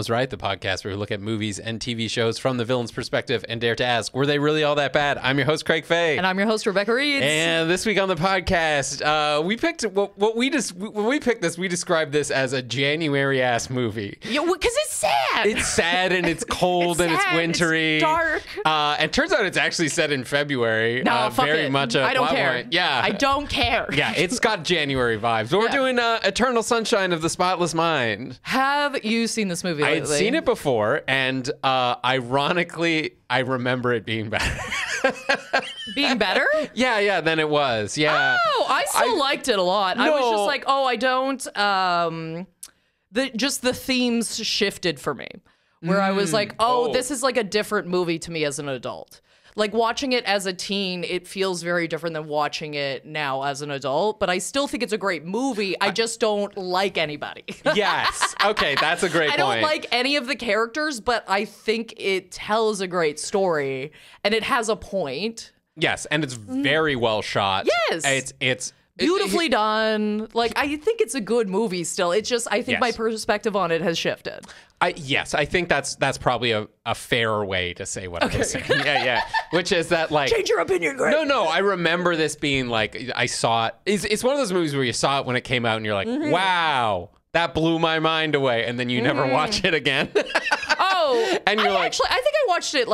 Was Right, the podcast where we look at movies and TV shows from the villain's perspective and dare to ask, were they really all that bad? I'm your host, Craig Fay. And I'm your host, Rebecca Reeds. And this week on the podcast, we picked when we picked this, we described this as a January-ass movie. Yeah, because it's sad. It's sad and it's cold and it's wintry. It's dark. And turns out it's actually set in February. No, fuck very it. much a I don't plot care. point. Yeah. I don't care. Yeah, it's got January vibes. But we're doing Eternal Sunshine of the Spotless Mind. Have you seen this movie lately? I had seen it before, and ironically, I remember it being better. Being better? Yeah, than it was. Yeah. Oh, I still liked it a lot. I was just like, I don't. Just the themes shifted for me, where I was like, this is like a different movie to me as an adult. Like watching it as a teen, it feels very different than watching it now as an adult, but I still think it's a great movie. I just don't like anybody. Yes. Okay, that's a great point. I don't like any of the characters, but I think it tells a great story and it has a point. Yes, and it's very well shot. Yes. It's beautifully done. Like, I think it's a good movie still. It's just, I think my perspective on it has shifted. Yes, I think that's probably a fairer way to say what I was saying. Yeah. Which is that, like... Change your opinion, Greg. No, I remember this being, like, I saw it. It's one of those movies where you saw it when it came out and you're like, wow, that blew my mind away. And then you never watch it again. And you're I think I watched it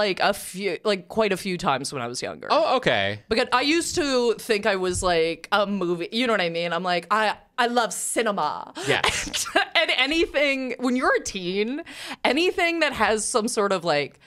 quite a few times when I was younger. Oh, okay. Because I used to think I was like a movie, you know what I mean? I'm like, I love cinema. Yes. And anything, when you're a teen, anything that has some sort of like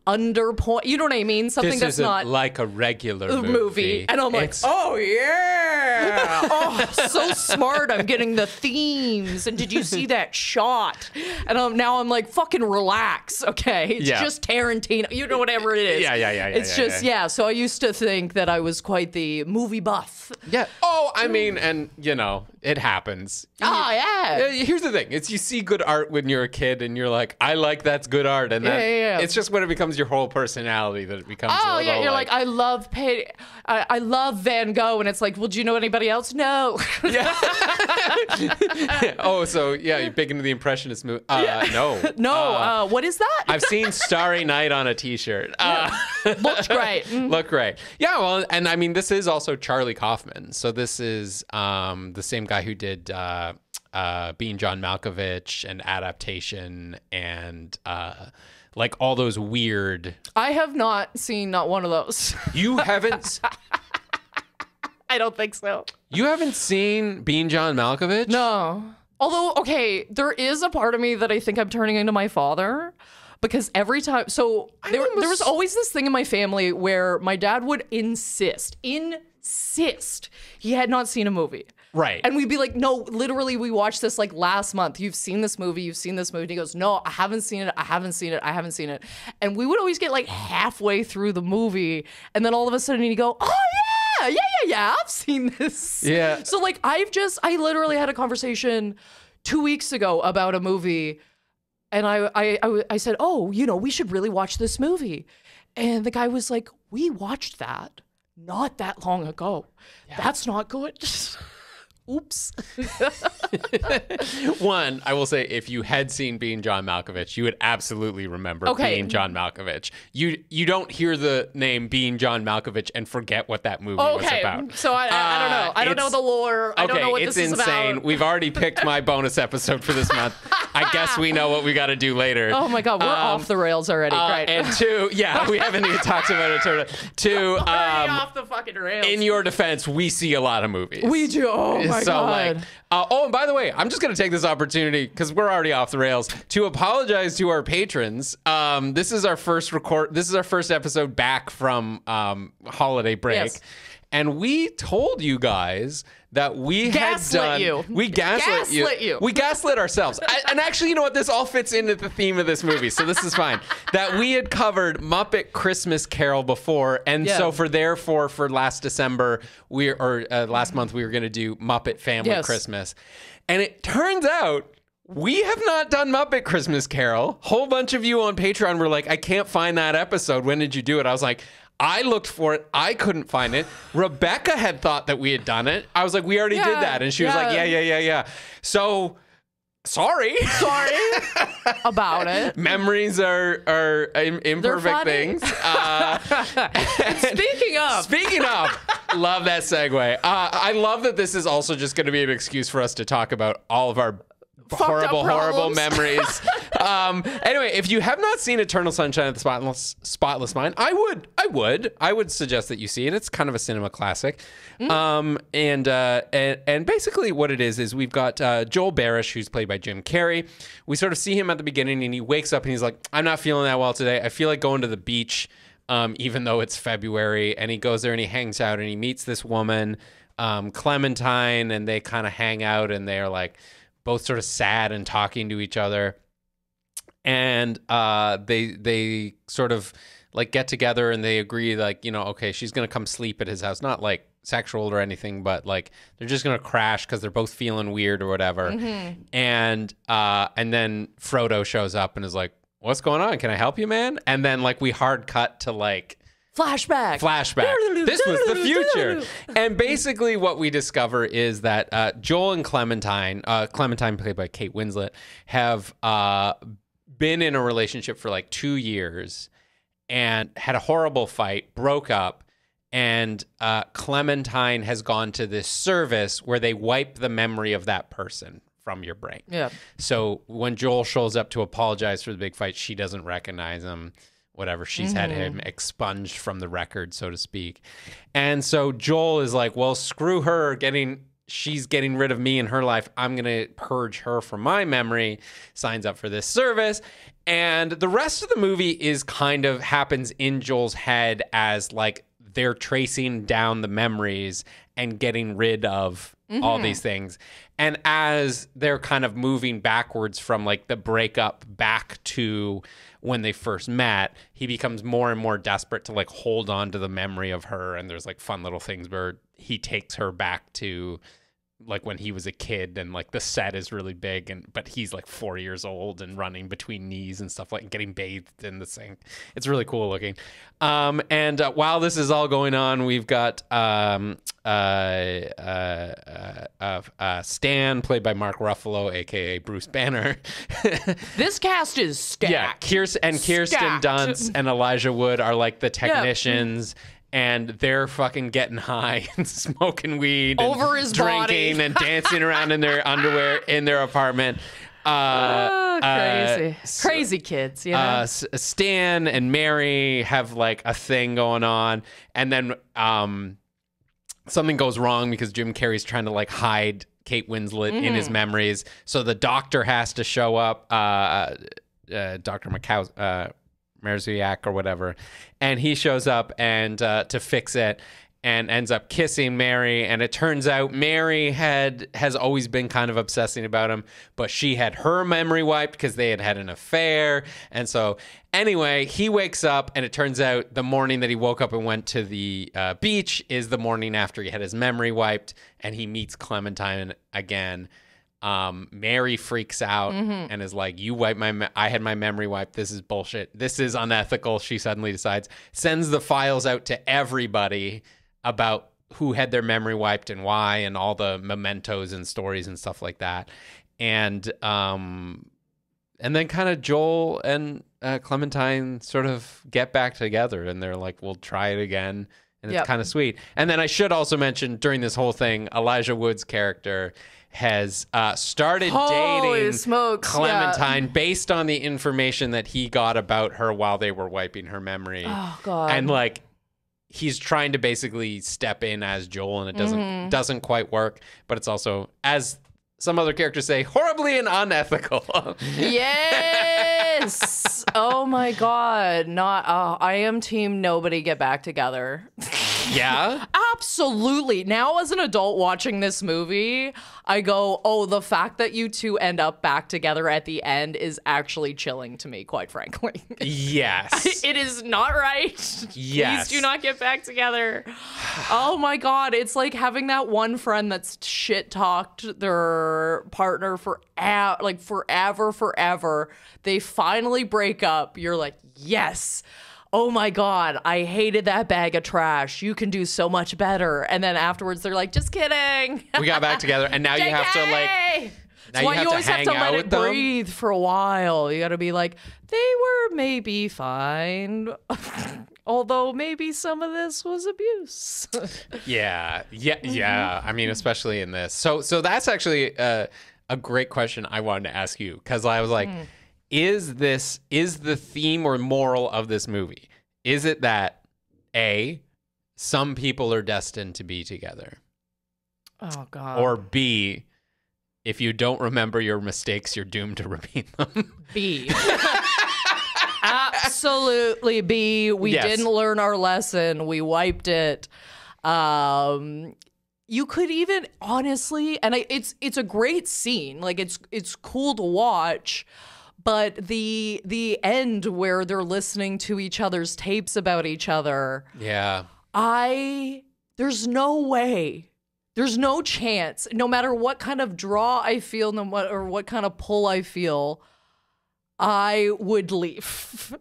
underpoint, you know what I mean? Something this that's isn't not like a regular movie. And I'm like, oh yeah. Oh, so smart. I'm getting the themes. And did you see that shot? And now I'm like, fucking relax. Okay. It's just Tarantino. You know, whatever it is. Yeah. It's so I used to think that I was quite the movie buff. Yeah. Oh, I mean, and you know, it happens. Oh, yeah. Here's the thing. It's you see good art when you're a kid and you're like, I like that's good art. And then it's just when it becomes your whole personality that it becomes you're like I love Van Gogh. And it's like, well, do you know anybody else? No. Yeah. You're big into the Impressionist movie. No. What is that? I've seen Starry Night on a t-shirt. Looks great. Look great. Yeah, well, and I mean, this is also Charlie Kaufman. So this is the same guy who did Being John Malkovich and Adaptation and like all those weird... I have not seen not one of those. You haven't... I don't think so. You haven't seen Being John Malkovich? No. Although, okay, there is a part of me that I think I'm turning into my father. Because every time, there was always this thing in my family where my dad would insist he had not seen a movie. Right. And we'd be like, no, literally, we watched this like last month. You've seen this movie. And he goes, no, I haven't seen it. And we would always get like halfway through the movie. And then all of a sudden he'd go, oh, yeah, I've seen this. Yeah. So like, I literally had a conversation 2 weeks ago about a movie. And I said, oh, you know, we should really watch this movie. And the guy was like, we watched that not that long ago. Yeah. That's not good. Oops. One, I will say, if you had seen Being John Malkovich, you would absolutely remember Being John Malkovich. You don't hear the name Being John Malkovich and forget what that movie was about. So I don't know. I don't know the lore. I don't know what this is about. It's insane. We've already picked my bonus episode for this month. I guess we know what we got to do later. Oh my God, we're off the rails already. Great. And two, we haven't even talked about it. Two, off the fucking rails. In your defense, we see a lot of movies. We do. Oh my God. And by the way, I'm just going to take this opportunity, because we're already off the rails, to apologize to our patrons. This is our first episode back from holiday break. Yes. And we told you guys that we gaslit you. We gaslit you. We gaslit ourselves. And actually, you know what? This all fits into the theme of this movie, so this is fine. That we had covered Muppet Christmas Carol before, and so for last December, last month, we were going to do Muppet Family Christmas. And it turns out we have not done Muppet Christmas Carol. Whole bunch of you on Patreon were like, I can't find that episode. When did you do it? I was like, I looked for it. I couldn't find it. Rebecca had thought that we had done it. I was like, we already did that. And she was like, yeah. So Sorry about it. Memories are imperfect things. Speaking of, love that segue. I love that this is also just going to be an excuse for us to talk about all of our horrible memories. Anyway, if you have not seen Eternal Sunshine of the Spotless Mind, I would suggest that you see it. It's kind of a cinema classic. And basically what it is we've got Joel Barish, who's played by Jim Carrey. We sort of see him at the beginning, and he wakes up and he's like, I'm not feeling that well today. I feel like going to the beach, even though it's February. And he goes there and he hangs out and he meets this woman, Clementine, and they kind of hang out, and they're like both sort of sad and talking to each other. And they sort of like get together, and they agree, like, you know, okay, she's gonna come sleep at his house, not like sexual or anything, but like they're just gonna crash because they're both feeling weird or whatever. And then Frodo shows up and is like, what's going on? Can I help you, man? And then like we hard cut to like flashback. This was the future. And basically what we discover is that Joel and Clementine played by Kate Winslet, have been in a relationship for like 2 years and had a horrible fight, broke up, and Clementine has gone to this service where they wipe the memory of that person from your brain. Yeah. So when Joel shows up to apologize for the big fight, she doesn't recognize him. Whatever, she's had him expunged from the record, so to speak. And so Joel is like, well, screw her, she's getting rid of me in her life. I'm going to purge her from my memory, signs up for this service. And the rest of the movie is kind of happens in Joel's head as like they're tracing down the memories and getting rid of all these things. And as they're kind of moving backwards from like the breakup back to when they first met, he becomes more and more desperate to like hold on to the memory of her. And there's like fun little things where he takes her back to like when he was a kid, and like the set is really big, but he's like 4 years old and running between knees and stuff, like getting bathed in the sink. It's really cool looking. And while this is all going on, we've got Stan, played by Mark Ruffalo, aka Bruce Banner. This cast is stacked. Yeah, Kirsten Dunst and Elijah Wood are like the technicians. Yeah. And they're fucking getting high and smoking weed over and his drinking body. And dancing around in their underwear in their apartment. Crazy kids, you know? Stan and Mary have like a thing going on, and then something goes wrong because Jim Carrey's trying to like hide Kate Winslet in his memories. So the doctor has to show up, Dr. Merziak or whatever, and he shows up and to fix it, and ends up kissing Mary. And it turns out Mary has always been kind of obsessing about him, but she had her memory wiped because they had an affair. And so anyway, he wakes up, and it turns out the morning that he woke up and went to the beach is the morning after he had his memory wiped, and he meets Clementine again. Mary freaks out and is like, you wiped I had my memory wiped. This is bullshit. This is unethical. She suddenly decides, sends the files out to everybody about who had their memory wiped and why, and all the mementos and stories and stuff like that. And then kind of Joel and Clementine sort of get back together, and they're like, we'll try it again. And it's kind of sweet. And then I should also mention, during this whole thing, Elijah Wood's character has started dating Clementine based on the information that he got about her while they were wiping her memory. Oh, God. And like, he's trying to basically step in as Joel, and it doesn't quite work. But it's also, as some other characters say, horribly and unethical. Yes. Oh my God. I am team nobody get back together. Yeah? Absolutely. Now, as an adult watching this movie, I go, oh, the fact that you two end up back together at the end is actually chilling to me, quite frankly. Yes. It is not right. Yes. Please do not get back together. Oh my God. It's like having that one friend that's shit talked their partner forever. They finally break up. You're like, yes. Oh my God, I hated that bag of trash. You can do so much better. And then afterwards, they're like, just kidding. We got back together, and now you have to like That's why you always have to let it breathe for a while. You got to be like, they were maybe fine. Although maybe some of this was abuse. Yeah. I mean, especially in this. So that's actually a great question I wanted to ask you, because I was like, is the theme or moral of this movie? Is it that A, some people are destined to be together? Oh, God. Or B, if you don't remember your mistakes, you're doomed to repeat them? B. Absolutely B. We didn't learn our lesson. We wiped it. You could even, honestly, and it's a great scene. Like, it's cool to watch. But the end where they're listening to each other's tapes about each other. Yeah. There's no way. There's no chance. No matter what kind of draw I feel, or what kind of pull I feel, I would leave.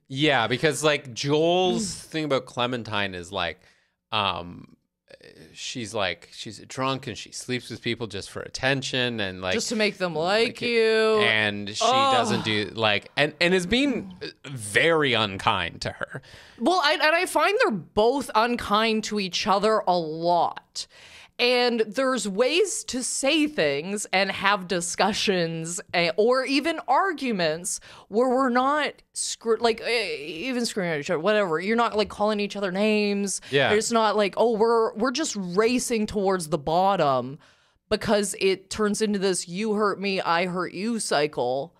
Yeah, because like Joel's thing about Clementine is like, she's drunk and she sleeps with people just for attention and like just to make them like you. And she doesn't do like and is being very unkind to her. Well, I find they're both unkind to each other a lot. And there's ways to say things and have discussions or even arguments where we're not even screaming at each other, whatever. You're not like calling each other names. Yeah. It's not like, oh, we're just racing towards the bottom because it turns into this you hurt me, I hurt you cycle.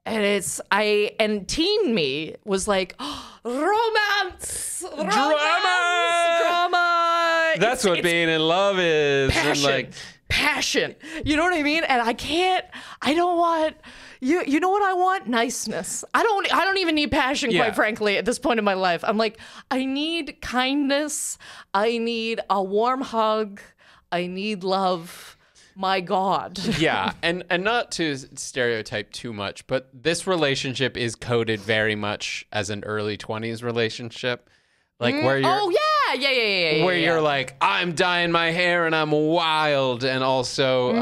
And teen me was like, oh, romance, drama. That's what being in love is. Passion, and passion. You know what I mean? And I don't want, you know what I want? Niceness. I don't even need passion, quite frankly, at this point in my life. I'm like, I need kindness. I need a warm hug. I need love. My God. Yeah, and not to stereotype too much, but this relationship is coded very much as an early 20s relationship. Like where you're where you're like, I'm dyeing my hair and I'm wild, and also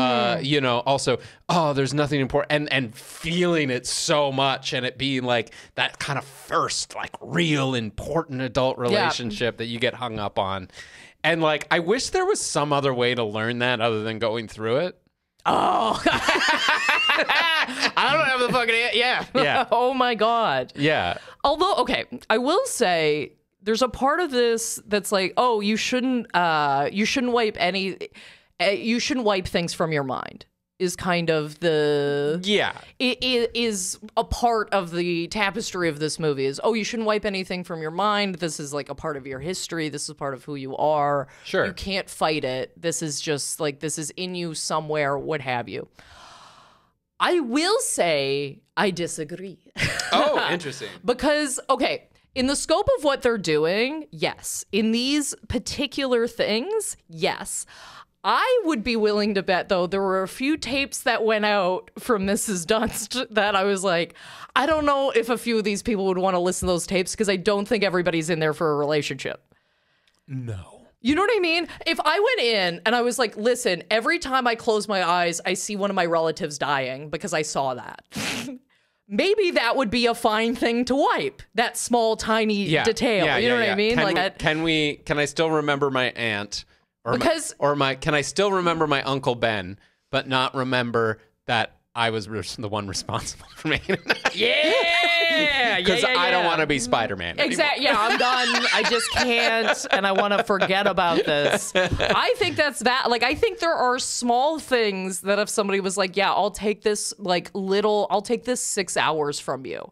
there's nothing important, and feeling it so much, and it being like that kind of first like real important adult relationship that you get hung up on. And like, I wish there was some other way to learn that other than going through it. Oh, I don't have the fucking yeah. Oh my God. Yeah. Although, okay, I will say there's a part of this that's like, oh, you shouldn't wipe things from your mind. Is kind of it is a part of the tapestry of this movie is, oh, you shouldn't wipe anything from your mind. This is like a part of your history. This is part of who you are. Sure. You can't fight it. This is just like, this is in you somewhere, what have you. I will say I disagree. Oh, interesting. Because, okay, in the scope of what they're doing, yes. In these particular things, yes. I would be willing to bet, though, there were a few tapes that went out from Mrs. Dunst that I was like, I don't know if a few of these people would want to listen to those tapes because I don't think everybody's in there for a relationship. No. You know what I mean? If I went in and I was like, listen, every time I close my eyes, I see one of my relatives dying because I saw that. Maybe that would be a fine thing to wipe. That small, tiny detail. You know what I mean? Can I still remember my aunt? Can I still remember my Uncle Ben, but not remember that I was the one responsible for making it? Because I don't want to be Spider-Man anymore. Exactly. Yeah, I'm done. I just can't, and I want to forget about this. I think that's that. Like, I think there are small things that if somebody was like, yeah, I'll take this 6 hours from you.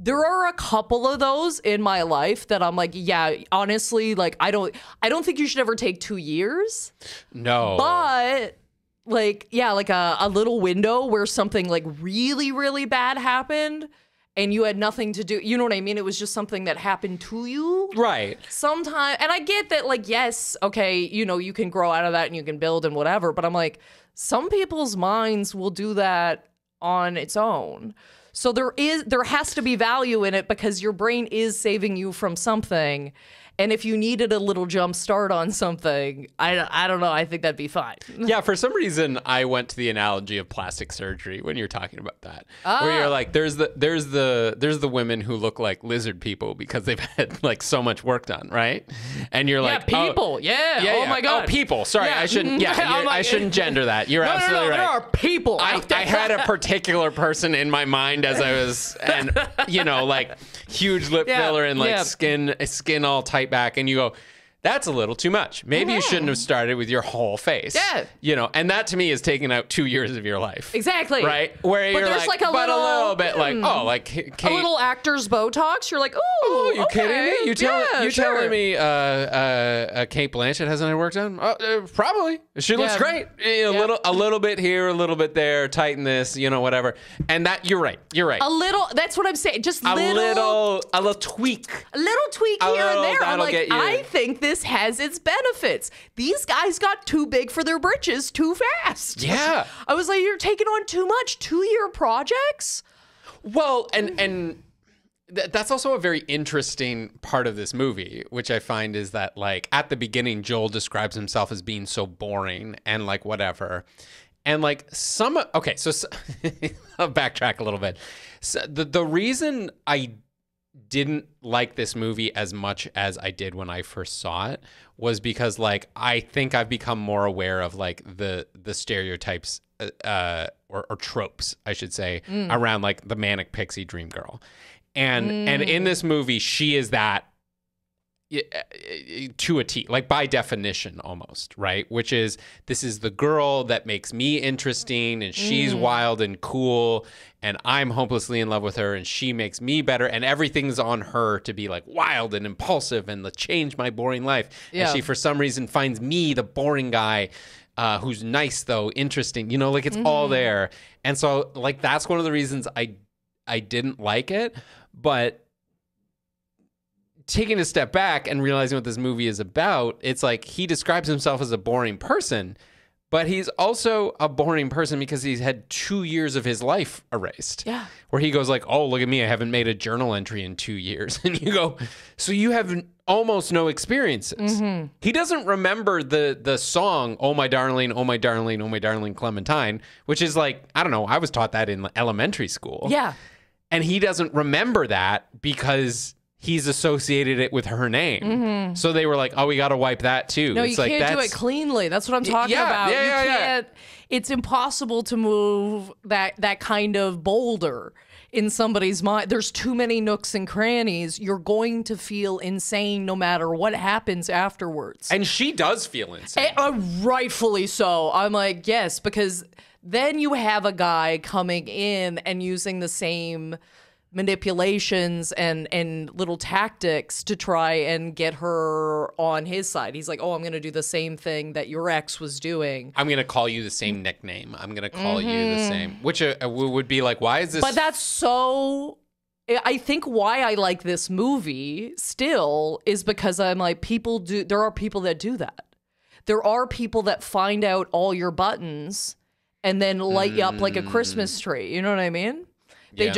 There are a couple of those in my life that I'm like, yeah, honestly, like, I don't think you should ever take 2 years. No. But like, yeah, like a little window where something like really, really bad happened and you had nothing to do. You know what I mean? It was just something that happened to you. Right. Sometime. And I get that, like, yes, okay, you know, you can grow out of that and you can build and whatever. But I'm like, some people's minds will do that on its own. So there has to be value in it because your brain is saving you from something. And if you needed a little jump start on something, I don't know. I think that'd be fine. Yeah, for some reason, I went to the analogy of plastic surgery when you're talking about that. Where you're like, there's the women who look like lizard people because they've had like so much work done, right? And you're like, people. Oh my God. Oh, people. Sorry, I shouldn't. Yeah, I shouldn't gender that. You're absolutely right. There are people. I had a particular person in my mind as I was, and like huge lip filler and like skin all tight back, and you go, that's a little too much. Maybe you shouldn't have started with your whole face. Yeah. And that to me is taking out 2 years of your life. Exactly. Right? Where you're like a little bit like, oh, like Kate, a little actor's Botox. You're like, oh, you kidding me? You telling me Kate Blanchett hasn't had work done? Probably. She looks great. A little bit here, a little bit there, tighten this, whatever. And that you're right. A little. That's what I'm saying. Just a little tweak. A little tweak here and there. I'm like, I think this has its benefits. These guys got too big for their britches too fast. Yeah. I was like, you're taking on too much. 2-year projects? Well, and that's also a very interesting part of this movie, which I find is that, like, at the beginning, Joel describes himself as being so boring and, like, whatever. And, like, so I'll backtrack a little bit. So the reason I didn't like this movie as much as I did when I first saw it was because, like, I think I've become more aware of, like, the stereotypes or tropes, I should say, around, like, the manic pixie dream girl. And in this movie, she is that to a T, like by definition almost, right? Which is, this is the girl that makes me interesting, and she's wild and cool, and I'm hopelessly in love with her, and she makes me better, and everything's on her to be like wild and impulsive and to change my boring life. Yeah. And she, for some reason, finds me, the boring guy, who's nice though, interesting, like it's all there. And so, like, that's one of the reasons I didn't like it. But taking a step back and realizing what this movie is about, it's like he describes himself as a boring person, but he's also a boring person because he's had 2 years of his life erased. Yeah. Where he goes like, oh, look at me, I haven't made a journal entry in 2 years. And you go, so you have almost no experiences. He doesn't remember the song, oh my darling, oh my darling, oh my darling Clementine, which is like, I don't know, I was taught that in elementary school. Yeah. And he doesn't remember that because he's associated it with her name. So they were like, oh, we got to wipe that too. No, you can't do it cleanly. That's what I'm talking about. Yeah, you can't. It's impossible to move that kind of boulder in somebody's mind. There's too many nooks and crannies. You're going to feel insane no matter what happens afterwards. And she does feel insane. Rightfully so. I'm like, yes, because then you have a guy coming in and using the same manipulations and little tactics to try and get her on his side. He's like, oh, I'm going to do the same thing that your ex was doing. I'm going to call you the same nickname. I'm going to call you the same, which would be like, why is this? But that's so... I think why I like this movie still is because I'm like, there are people that do that. There are people that find out all your buttons and then light you up like a Christmas tree. You know what I mean? They'll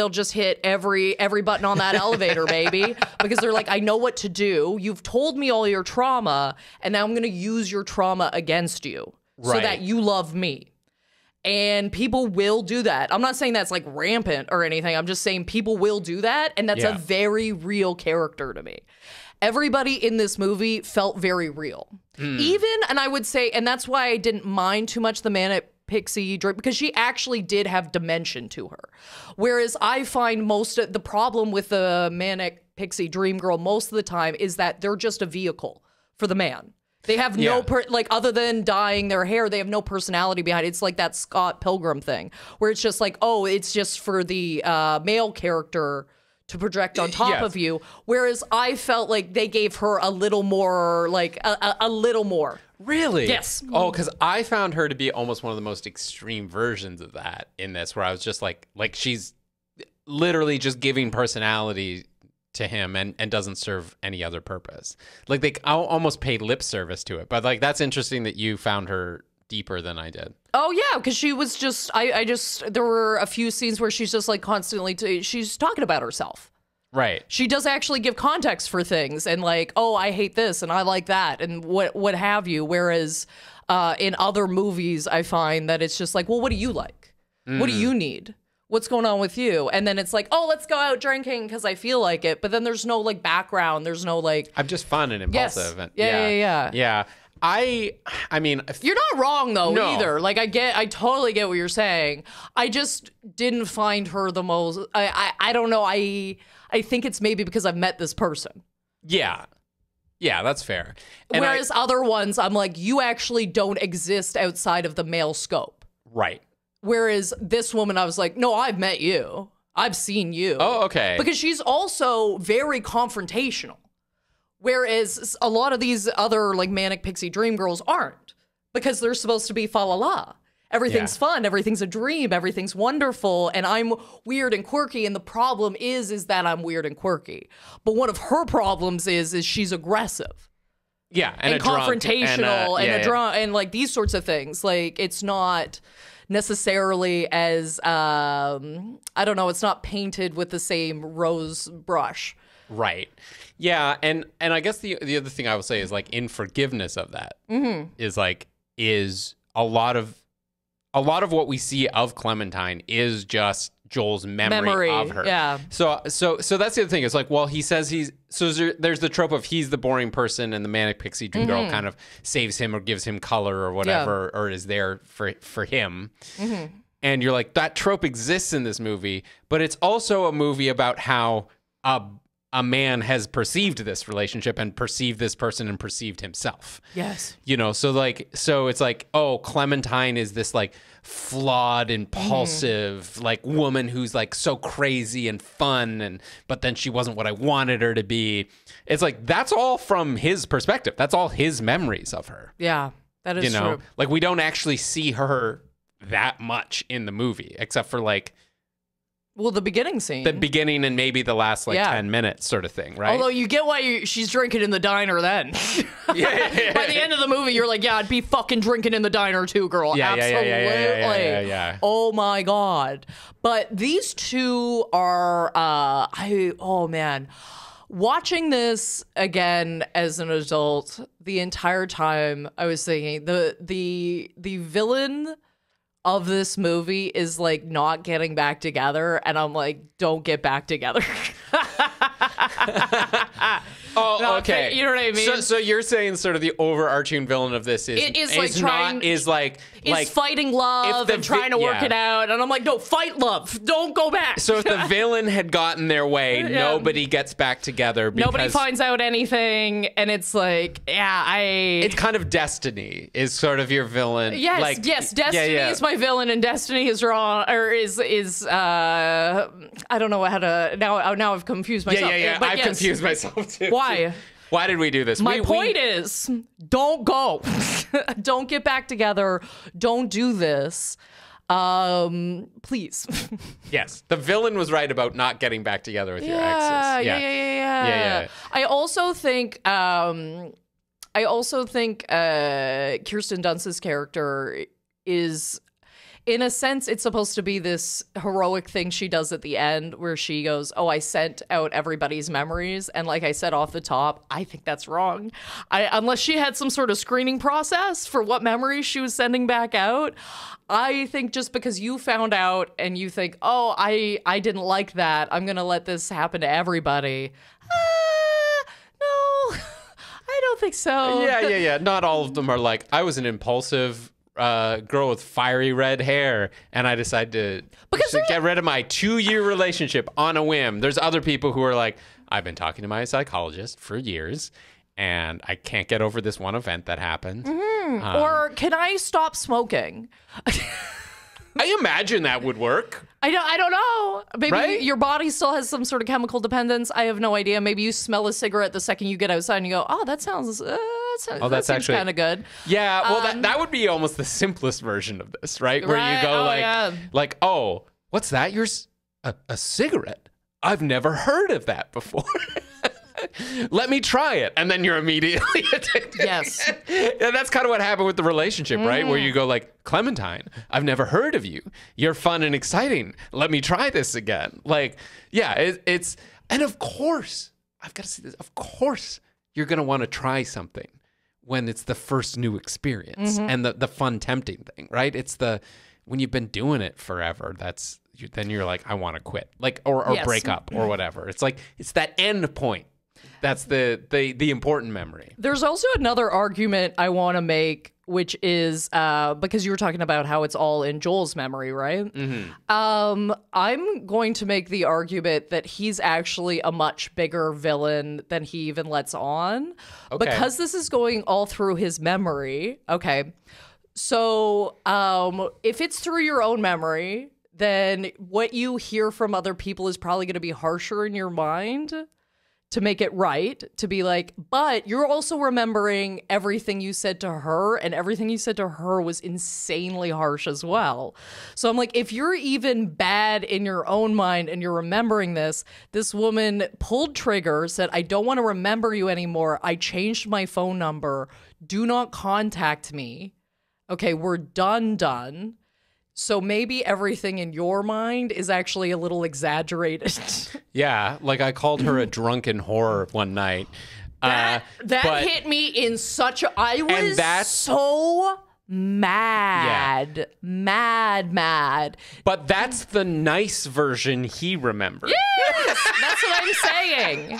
just hit every button on that elevator, baby, because they're like, I know what to do. You've told me all your trauma, and now I'm going to use your trauma against you so that you love me. And people will do that. I'm not saying that's like rampant or anything. I'm just saying people will do that, and that's a very real character to me. Everybody in this movie felt very real. Even, and I would say, and that's why I didn't mind too much the manic pixie dream, because she actually did have dimension to her. Whereas I find most of the problem with the manic pixie dream girl most of the time is that they're just a vehicle for the man. They have no, other than dyeing their hair, they have no personality behind it. It's like that Scott Pilgrim thing, where it's just like, oh, it's just for the male character to project on top of you. Whereas I felt like they gave her a little more, like a little more. Really? Yes. Oh, because I found her to be almost one of the most extreme versions of that in this, where I was just like she's literally just giving personality to him and doesn't serve any other purpose. Like, they almost paid lip service to it. But like, that's interesting that you found her deeper than I did. Oh yeah, because she was just there were a few scenes where she's just like constantly she's talking about herself. Right. She does actually give context for things and like, oh, I hate this and I like that and what have you. Whereas in other movies, I find that it's just like, well, what do you like? What do you need? What's going on with you? And then it's like, oh, let's go out drinking because I feel like it. But then there's no like background. There's no like. I'm just fun and impulsive. Yes. And, Yeah. I mean, you're not wrong though either. Like I totally get what you're saying. I just didn't find her the most. I don't know. I think it's maybe because I've met this person. Yeah, that's fair. And whereas other ones, I'm like, you actually don't exist outside of the male scope. Right. Whereas this woman, I was like, no, I've met you. I've seen you. Oh, okay. Because she's also very confrontational. Whereas a lot of these other like manic pixie dream girls aren't. Because they're supposed to be fa la la. Everything's fun. Everything's a dream. Everything's wonderful. And I'm weird and quirky. And the problem is that I'm weird and quirky. But one of her problems is she's aggressive. Yeah. And confrontational and like these sorts of things. Like it's not necessarily as I don't know, it's not painted with the same rose brush. Right. Yeah, and I guess the other thing I would say is like in forgiveness of that is a lot of what we see of Clementine is just Joel's memory of her. Yeah. So that's the other thing. It's like, well, he says there's the trope of he's the boring person and the manic pixie dream girl kind of saves him or gives him color or whatever or is there for him. And you're like, that trope exists in this movie, but it's also a movie about how a man has perceived this relationship and perceived this person and perceived himself. Yes. You know, so it's like, oh, Clementine is this like flawed, impulsive, like woman who's like so crazy and fun, but then she wasn't what I wanted her to be. It's like, that's all from his perspective. That's all his memories of her. Yeah, that is true. Like we don't actually see her that much in the movie, except for like, well, the beginning scene. The beginning and maybe the last 10 minutes sort of thing, right? Although you get why she's drinking in the diner then. By the end of the movie, you're like, yeah, I'd be fucking drinking in the diner too, girl. Absolutely. Yeah. Oh my God. But these two are, oh man. Watching this again as an adult, the entire time I was thinking the villain of this movie is like not getting back together, and I'm like, don't get back together. Oh, okay. You know what I mean? So you're saying sort of the overarching villain of this is fighting love and trying to work it out, and I'm like, no, fight love. Don't go back. So if the villain had gotten their way, nobody gets back together. Nobody finds out anything, and it's like, it's kind of Destiny is sort of your villain. Yes, Destiny is my villain, and Destiny is wrong, or is I don't know how to now I've confused myself. But I've confused myself too. Why? Why did we do this? My point is, don't go. Don't get back together. Don't do this. Please. Yes. The villain was right about not getting back together with your exes. Yeah. I also think Kirsten Dunst's character is, in a sense, it's supposed to be this heroic thing she does at the end where she goes, oh, I sent out everybody's memories. And like I said off the top, I think that's wrong. Unless she had some sort of screening process for what memories she was sending back out. I think just because you found out and you think, oh, I didn't like that, I'm going to let this happen to everybody. No, I don't think so. Yeah. Not all of them are like, I was an impulsive girl with fiery red hair and I decided to get rid of my 2-year relationship on a whim. There's other people who are like, I've been talking to my psychologist for years and I can't get over this one event that happened. Or can I stop smoking? I imagine that would work. I don't know. Maybe your body still has some sort of chemical dependence. I have no idea. Maybe you smell a cigarette the second you get outside and you go, oh, that sounds that seems kind of good. Yeah, well, that would be almost the simplest version of this, right? Where you go like, oh, what's that? You're a cigarette? I've never heard of that before. Let me try it. And then you're immediately addicted. Yes. And that's kind of what happened with the relationship, right? Where you go like, Clementine, I've never heard of you. You're fun and exciting. Let me try this again. Like, yeah, it's, and of course, I've got to say this, of course, you're going to want to try something when it's the first new experience and the fun, tempting thing, right? It's when you've been doing it forever, then you're like, I want to quit, like, or break up or whatever. It's like, it's that end point. That's the important memory. There's also another argument I want to make, which is because you were talking about how it's all in Joel's memory, right? I'm going to make the argument that he's actually a much bigger villain than he even lets on, because this is going all through his memory. Okay. So if it's through your own memory, then what you hear from other people is probably going to be harsher in your mind to make it right, to be like, but you're also remembering everything you said to her, and everything you said to her was insanely harsh as well. So I'm like, if you're even bad in your own mind and you're remembering this woman pulled trigger, said, I don't want to remember you anymore. I changed my phone number. Do not contact me. Okay, we're done. So maybe everything in your mind is actually a little exaggerated. Yeah, like I called her a drunken whore one night. That hit me in such a... I was so mad. Yeah. Mad. But that's the nice version he remembered. Yes! That's what I'm saying.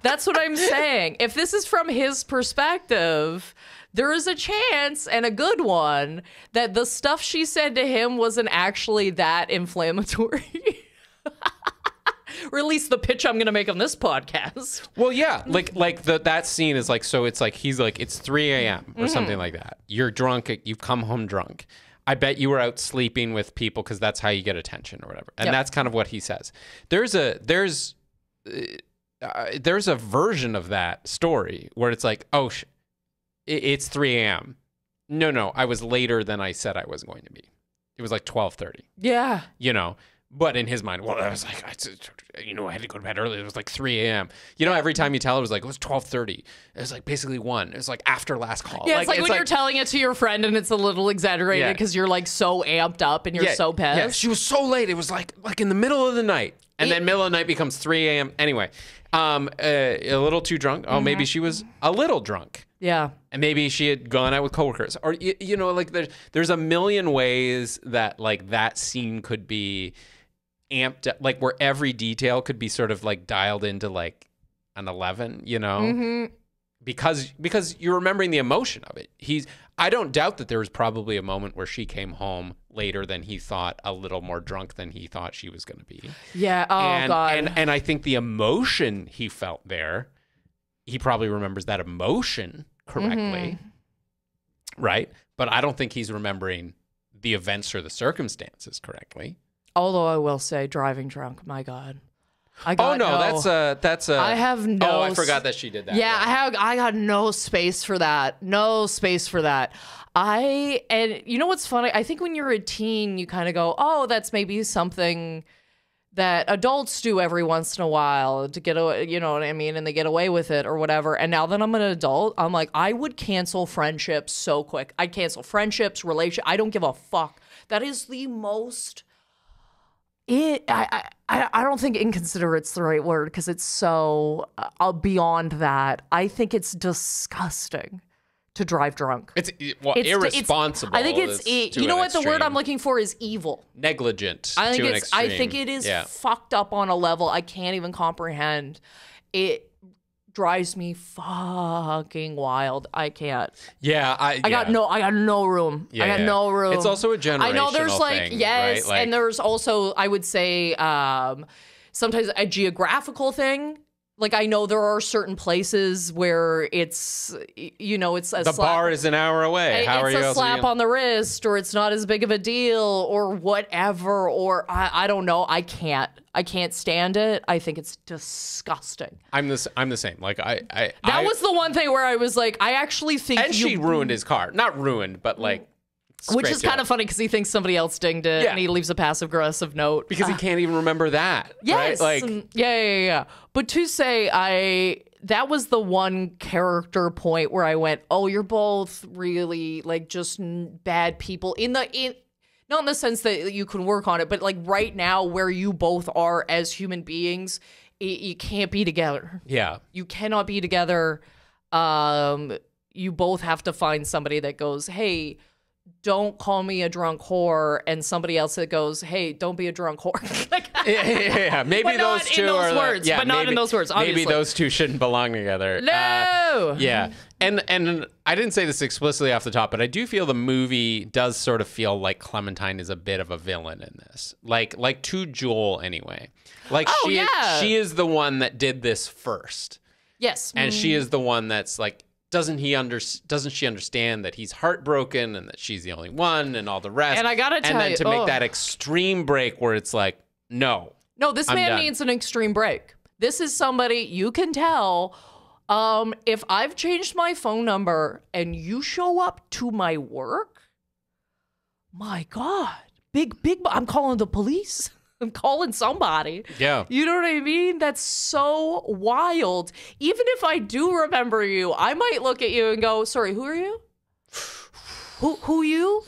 That's what I'm saying. If this is from his perspective... there is a chance, and a good one, that the stuff she said to him wasn't actually that inflammatory. Or at least the pitch I'm going to make on this podcast. Well, yeah. Like that scene is like, so it's like, he's like, it's 3 a.m. or something like that. You're drunk. You've come home drunk. I bet you were out sleeping with people because that's how you get attention or whatever. And that's kind of what he says. There's a version of that story where it's like, oh, it's 3 a.m. No, I was later than I said I was going to be. It was like 12:30. Yeah. You know, but in his mind, well, I was like, I had to go to bed early. It was like 3 a.m. You know, every time you tell it was like, it was 12:30. It was like basically 1. It was like after last call. Yeah, it's like when you're telling it to your friend and it's a little exaggerated because you're like so amped up and you're so pissed. Yeah, she was so late. It was like in the middle of the night. And then middle of the night becomes 3 a.m. Anyway, a little too drunk. Oh, maybe she was a little drunk. Yeah. And maybe she had gone out with coworkers. Or, you know, like there's a million ways that like that scene could be amped up, like where every detail could be sort of like dialed into like an 11, you know? Because you're remembering the emotion of it. I don't doubt that there was probably a moment where she came home later than he thought, a little more drunk than he thought she was going to be. Yeah. Oh, God. And I think the emotion he felt there, he probably remembers that emotion correctly, right? But I don't think he's remembering the events or the circumstances correctly. Although I will say, driving drunk, my God. That's a. I have no. Oh, I forgot that she did that. Yeah, I got no space for that. No space for that. And you know what's funny? I think when you're a teen, you kind of go, oh, that's maybe something that adults do every once in a while to get away, you know what I mean? And they get away with it or whatever. And now that I'm an adult, I'm like, I would cancel friendships so quick. I'd cancel friendships, relationships. I don't give a fuck. That is the most... I don't think inconsiderate's the right word because it's so beyond that. I think it's disgusting to drive drunk. It's irresponsible. I think it's you know what the word I'm looking for is evil. Negligent. I think it is fucked up on a level I can't even comprehend. It drives me fucking wild. I can't. Yeah, I got no room. I got no room. It's also a generational I know there's like thing, yes, right? Like, and there's also I would say sometimes a geographical thing. Like I know there are certain places where it's it's a the bar is an hour away. How are you? It's a slap on the wrist, or it's not as big of a deal, or whatever. Or I don't know. I can't stand it. I think it's disgusting. I'm the same. Like that was the one thing where I was like, I actually think. And she ruined his car. Not ruined, but like. Which is kind of funny because he thinks somebody else dinged it, and he leaves a passive-aggressive note. Because he can't even remember that. Yes. Right? Like, yeah. But to say that was the one character point where I went, oh, you're both really like just bad people not in the sense that you can work on it, but like right now where you both are as human beings, you can't be together. Yeah. You cannot be together. You both have to find somebody that goes, hey, don't call me a drunk whore, and somebody else that goes, hey, don't be a drunk whore. Like, yeah. Maybe those two are words, but not in those words. Obviously. Maybe those two shouldn't belong together. No. Yeah, and I didn't say this explicitly off the top, but I do feel the movie does sort of feel like Clementine is a bit of a villain in this, like to Joel anyway. Like she is the one that did this first. Yes, and she is the one that's like. Doesn't she understand that he's heartbroken and that she's the only one and all the rest? And I gotta tell you, and then to make that extreme break where it's like, no, this man needs an extreme break. This is somebody you can tell. If I've changed my phone number and you show up to my work, my God, big, I'm calling the police. I'm calling somebody. Yeah. You know what I mean? That's so wild. Even if I do remember you, I might look at you and go, sorry, who are you? Who you?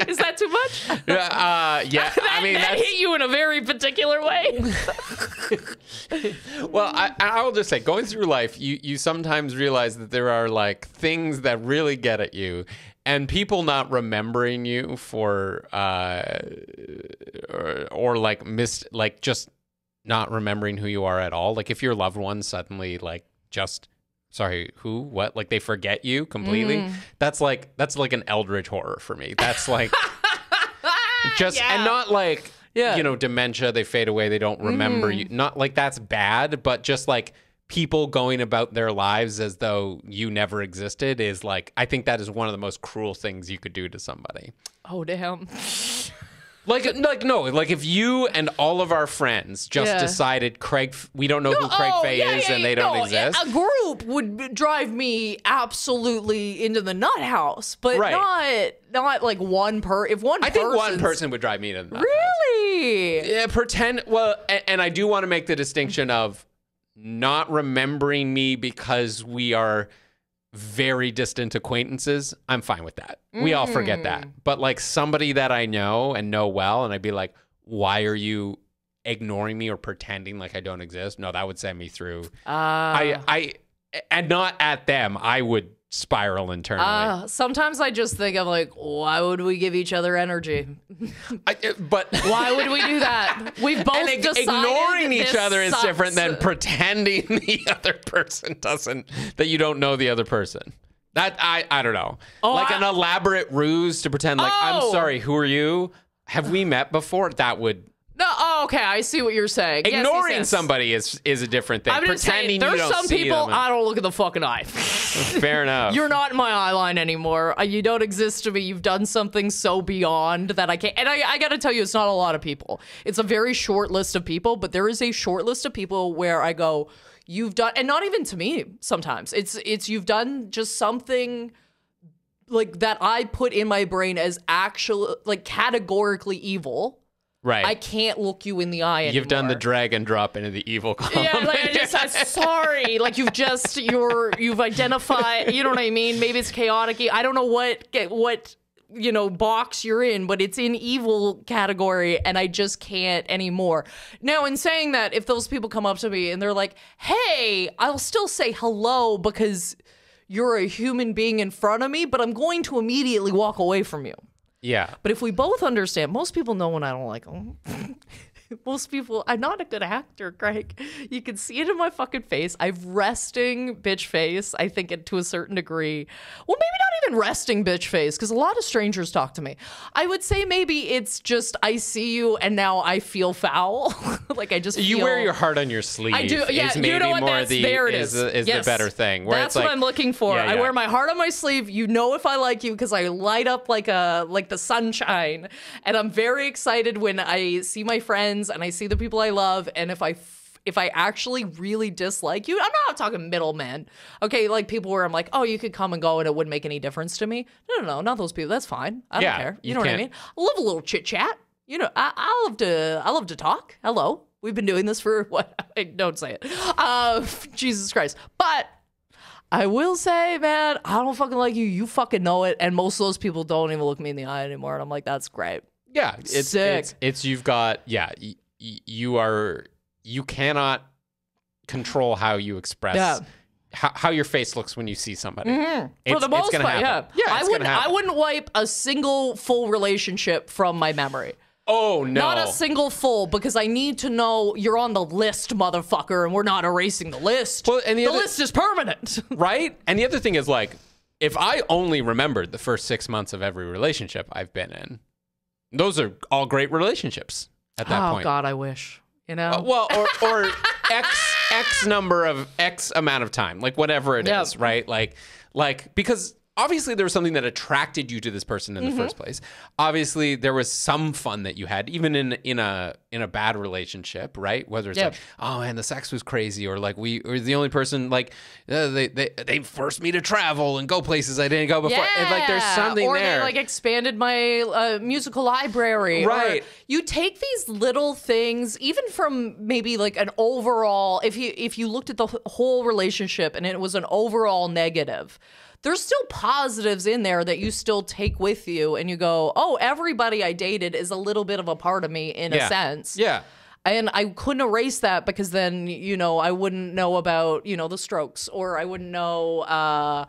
Is that too much? Yeah. that hit you in a very particular way. Well, I will just say, going through life, you sometimes realize that there are like things that really get at you. And people not remembering you for, or like just not remembering who you are at all. Like if your loved one suddenly like just, sorry, who, what? Like they forget you completely. That's like an eldritch horror for me. That's like and not like, dementia, they fade away. They don't remember you. Not like that's bad, but just like, people going about their lives as though you never existed is like, I think that is one of the most cruel things you could do to somebody. Oh, damn. Like if you and all of our friends just decided we don't know who Craig Fay is and they don't exist. A group would drive me absolutely into the nut house, but not like one if one I think one person would drive me into the nut house. Really? Yeah, pretend, and I do want to make the distinction of not remembering me because we are very distant acquaintances. I'm fine with that. We all forget that. But like somebody that I know and know well, and I'd be like, why are you ignoring me or pretending like I don't exist? No, that would send me through. And not at them. I would spiral internally. Sometimes I just think of like, why would we give each other energy? But why would we do that? We've both decided ignoring each other is sucks. different than pretending the other person that you don't know the other person. That I don't know. An elaborate ruse to pretend like, I'm sorry, who are you? Have we met before? That would. No, okay, I see what you're saying. Ignoring somebody is a different thing. I'm just saying, there's some people I don't look at the fucking eye. Fair enough. You're not in my eye line anymore. You don't exist to me. You've done something so beyond that I can't. And I got to tell you, it's not a lot of people. It's a very short list of people, but there is a short list of people where I go, you've done, and not even to me sometimes. It's you've done just something like that I put in my brain as actual, like categorically evil. Right. I can't look you in the eye anymore. You've done the drag and drop into the evil column. Yeah, like I'm sorry. Like you've identified, you know what I mean? Maybe it's chaotic. I don't know what box you're in, but it's in evil category and I just can't anymore. Now, in saying that, if those people come up to me and they're like, hey, I'll still say hello because you're a human being in front of me, but I'm going to immediately walk away from you. Yeah. But if we both understand, most people know when I don't like them. Most people, I'm not a good actor, Craig. You can see it in my fucking face. I've resting bitch face, I think, to a certain degree. Well, maybe not even resting bitch face, because a lot of strangers talk to me. I would say maybe it's just I see you and now I feel foul. Like I just feel... You wear your heart on your sleeve. I do. Yeah, you know what? There it is. The better thing. Where That's it's like, what I'm looking for. Yeah. I wear my heart on my sleeve. You know if I like you because I light up like the sunshine. And I'm very excited when I see my friends and I see the people I love, and if I actually really dislike you, I'm not talking middlemen, okay, like people where I'm like, oh, you could come and go and it wouldn't make any difference to me. No, not those people. That's fine. I don't care. You know what I mean? I love a little chit chat. You know, I love to talk. Hello. We've been doing this for what? Don't say it. Jesus Christ. But I will say, man, I don't fucking like you. You fucking know it. And most of those people don't even look me in the eye anymore. And I'm like, that's great. Yeah. Sick. It's you've got, you cannot control how you express how your face looks when you see somebody. For the most part, happen. yeah. I wouldn't wipe a single full relationship from my memory. Oh, no. Not a single full, because I need to know you're on the list, motherfucker, and we're not erasing the list. Well, and the list is permanent. Right? And the other thing is, like, if I only remembered the first 6 months of every relationship I've been in, those are all great relationships at that point. Oh, God, I wish. You know? Or X number of X amount of time, like whatever it is, right? Like because obviously there was something that attracted you to this person in the first place. Obviously there was some fun that you had, even in a bad relationship, right? Whether it's like, oh man, the sex was crazy, or like we were the only person, like they forced me to travel and go places I didn't go before. Yeah. And like there's something or there. Or they like expanded my musical library. Right. Or you take these little things, even from maybe like an overall, if you looked at the whole relationship and it was an overall negative, there's still positives in there that you still take with you, and you go, oh, everybody I dated is a little bit of a part of me in a sense. Yeah. And I couldn't erase that, because then, you know, I wouldn't know about, you know, the strokes, or I wouldn't know,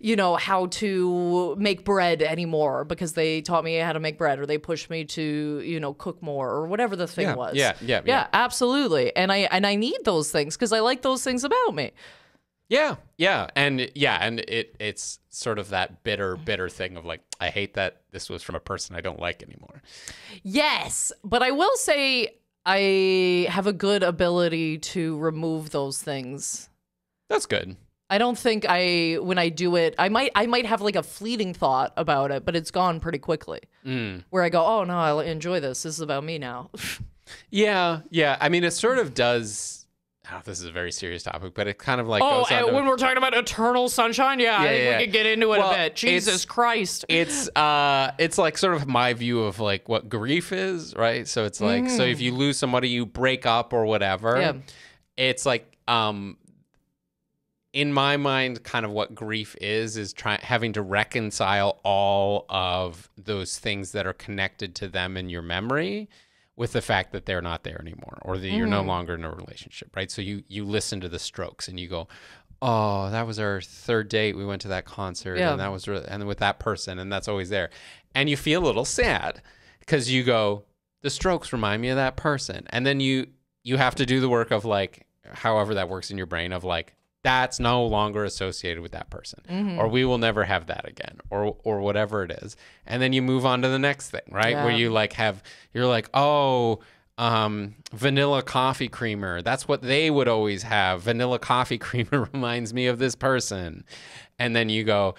you know, how to make bread anymore, because they taught me how to make bread, or they pushed me to, you know, cook more, or whatever the thing was. Yeah, absolutely. And I need those things, because I like those things about me. And it's sort of that bitter thing of like, I hate that this was from a person I don't like anymore. Yes, but I will say I have a good ability to remove those things. That's good. I don't think when I do it, I might have like a fleeting thought about it, but it's gone pretty quickly. Where I go, oh no, I enjoy this. This is about me now. Yeah. I mean, it sort of does. Oh, this is a very serious topic, but it kind of like goes on when we're talking about eternal sunshine, I think we could get into it a bit. Jesus Christ. It's like sort of my view of like what grief is, right? So it's like, so if you lose somebody, you break up or whatever, it's like, in my mind, kind of what grief is having to reconcile all of those things that are connected to them in your memory with the fact that they're not there anymore, or that you're no longer in a relationship, right? So you listen to the Strokes and you go, oh, that was our third date. We went to that concert and that was and with that person, and that's always there. And you feel a little sad because you go, the Strokes remind me of that person. And then you have to do the work of like, however that works in your brain, of like, that's no longer associated with that person, or we will never have that again, or whatever it is. And then you move on to the next thing, right? Where you like you're like, oh, vanilla coffee creamer. That's what they would always have. Vanilla coffee creamer reminds me of this person. And then you go,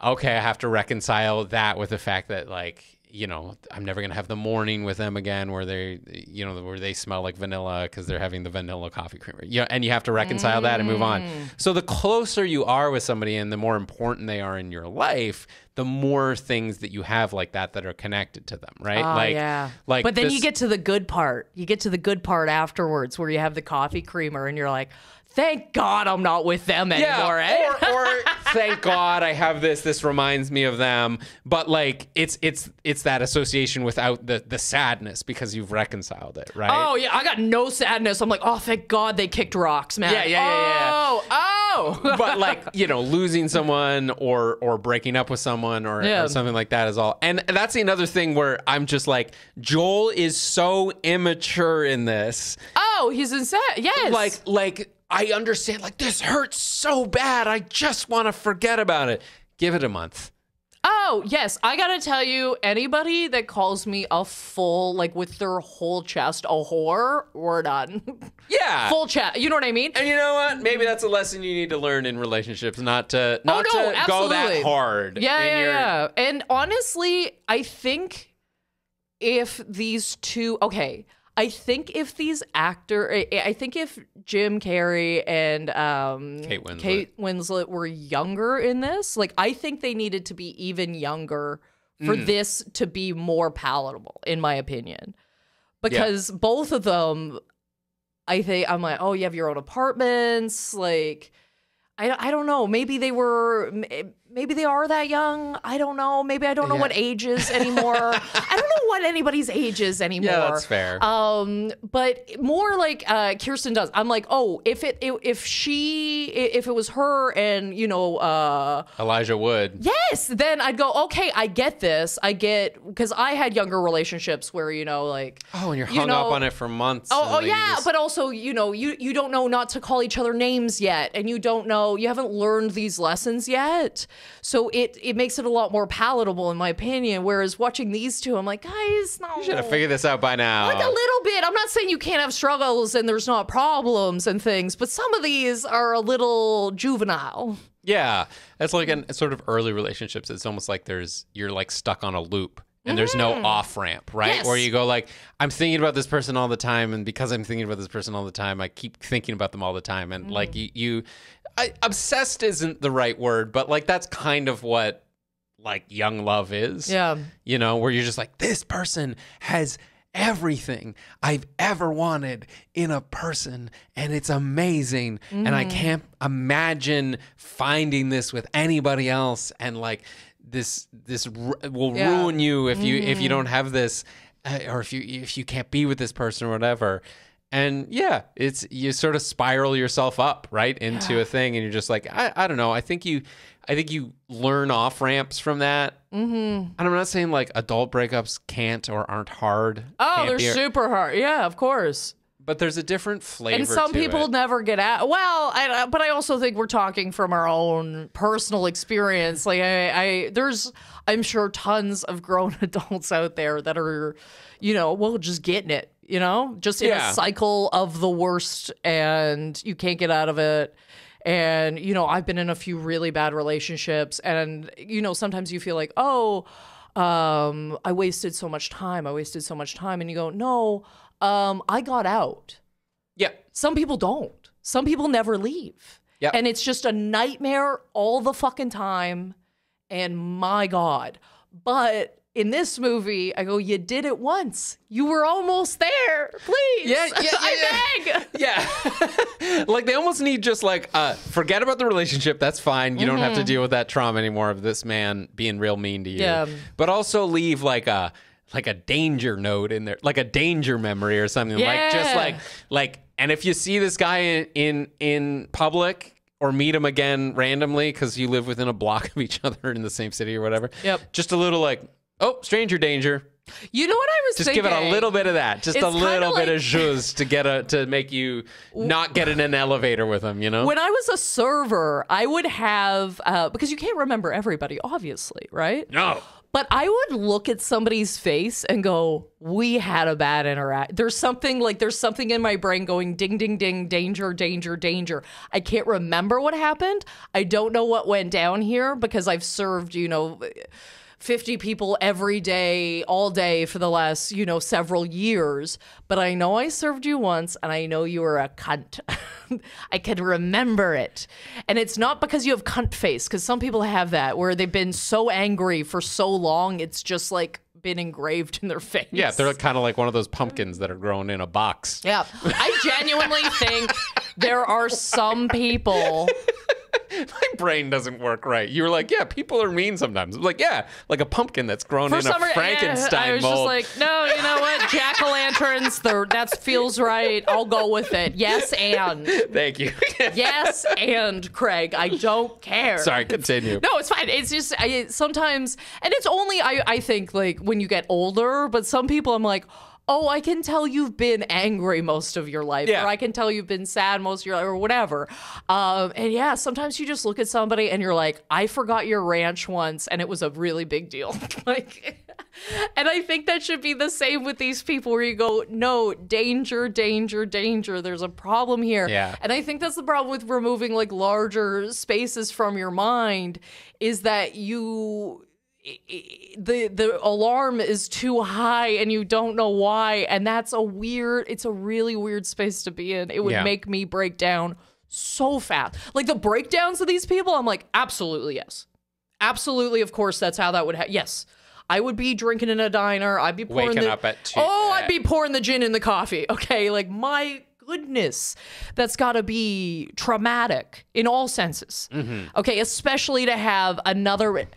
okay, I have to reconcile that with the fact that, like, you know, I'm never going to have the morning with them again where they smell like vanilla because they're having the vanilla coffee creamer. Yeah, and you have to reconcile that and move on. So the closer you are with somebody and the more important they are in your life, the more things that you have like that are connected to them, right? Like, but then you get to the good part. You get to the good part afterwards where you have the coffee creamer and you're like, thank God I'm not with them anymore. Or thank God I have this. This reminds me of them. But like it's that association without the sadness because you've reconciled it, right? Oh yeah, I got no sadness. I'm like, oh, thank God they kicked rocks, man. Yeah. Oh. But like, you know, losing someone or breaking up with someone or something like that is all. And that's another thing where I'm just like, Joel is so immature in this. Oh, he's insane. Yes. Like. I understand, like, this hurts so bad. I just want to forget about it. Give it a month. Oh, yes. I got to tell you, anybody that calls me a full, like, with their whole chest, a whore, we're done. Yeah. Full chest. You know what I mean? And you know what? Maybe that's a lesson you need to learn in relationships, not to go that hard. Yeah. And honestly, I think if these two, I think if Jim Carrey and Kate Winslet were younger in this, like, I think they needed to be even younger for this to be more palatable, in my opinion. Because both of them, I think I'm like, oh, you have your own apartments. Like, I don't know. Maybe they are that young. I don't know. Maybe I don't know what age is anymore. I don't know what anybody's age is anymore. Yeah, that's fair. But more like Kirsten does. I'm like, oh, if it was her and Elijah Wood. Yes, then I'd go, okay, I get this. Because I had younger relationships where like, oh, and you're hung up on it for months. Oh yeah, but also you don't know not to call each other names yet, and you haven't learned these lessons yet. So it makes it a lot more palatable, in my opinion. Whereas watching these two, I'm like, guys, no. You should have figured this out by now. Like a little bit. I'm not saying you can't have struggles and there's not problems and things, but some of these are a little juvenile. Yeah, it's like in sort of early relationships. It's almost like you're like stuck on a loop. And there's no off ramp, right? Yes. Where you go like, I'm thinking about this person all the time, and because I'm thinking about this person all the time, I keep thinking about them all the time, and like obsessed isn't the right word, but like that's kind of what like young love is. Yeah, where you're just like, this person has everything I've ever wanted in a person, and it's amazing, and I can't imagine finding this with anybody else, and like. This will ruin you if you don't have this, or if you can't be with this person or whatever. And yeah, you sort of spiral yourself up right into a thing, and you're just like, I don't know. I think you learn off ramps from that. And I'm not saying like adult breakups can't or aren't hard. Oh, they're super hard. Yeah, of course. But there's a different flavor. And some people never get out. Well, but I also think we're talking from our own personal experience. Like I'm sure tons of grown adults out there that are, just getting it, just in a cycle of the worst, and you can't get out of it. And, I've been in a few really bad relationships, and, sometimes you feel like, oh, I wasted so much time. And you go, no, I got out. Yeah. Some people don't. Some people never leave. Yeah. And it's just a nightmare all the fucking time. And my God. But in this movie, I go, you did it once. You were almost there. Please. Yeah. I beg. Yeah. Like they almost need just like, forget about the relationship. That's fine. You don't have to deal with that trauma anymore of this man being real mean to you. Yeah. But also leave like a danger note in there, like a danger memory or something. Like just like, and if you see this guy in public or meet him again randomly because you live within a block of each other in the same city or whatever. Yep. Just a little like, oh, stranger danger. You know what I was just thinking? Just give it a little bit of that. Just a little bit of zhuzh to make you not get in an elevator with him, When I was a server, I would have, because you can't remember everybody, obviously, right? No. But I would look at somebody's face and go, we had a bad interaction. There's something in my brain going ding, ding, ding, danger, danger, danger. I can't remember what happened. I don't know what went down here because I've served, 50 people every day, all day for the last, several years. But I know I served you once, and I know you were a cunt. I can remember it. And it's not because you have cunt face, because some people have that, where they've been so angry for so long, it's just like been engraved in their face. Yeah, they're kind of like one of those pumpkins that are grown in a box. Yeah. I genuinely think there are some people... My brain doesn't work right. You were like, yeah, people are mean sometimes. I'm like, yeah, like a pumpkin that's grown in a Frankenstein I was mold. just like, no, you know what? Jack-o'-lanterns, that feels right. I'll go with it. Yes, and. Thank you. Yes, and, Craig. I don't care. Sorry, continue. No, it's fine. It's just, sometimes, and it's only, I think, like, when you get older, but some people I'm like, oh, I can tell you've been angry most of your life, or I can tell you've been sad most of your life, or whatever. And yeah, sometimes you just look at somebody and you're like, I forgot your ranch once, and it was a really big deal. And I think that should be the same with these people where you go, no, danger, danger, danger. There's a problem here. Yeah. And I think that's the problem with removing like larger spaces from your mind is that the alarm is too high and you don't know why, and it's a really weird space to be in. It would make me break down so fast. Like the breakdowns of these people, I'm like, absolutely yes. Absolutely, of course, that's how that would happen. Yes. I would be drinking in a diner. I'd be pouring waking up at 2. Oh, I'd be pouring the gin in the coffee. Okay, like my goodness, that's got to be traumatic in all senses. Okay, especially to have another.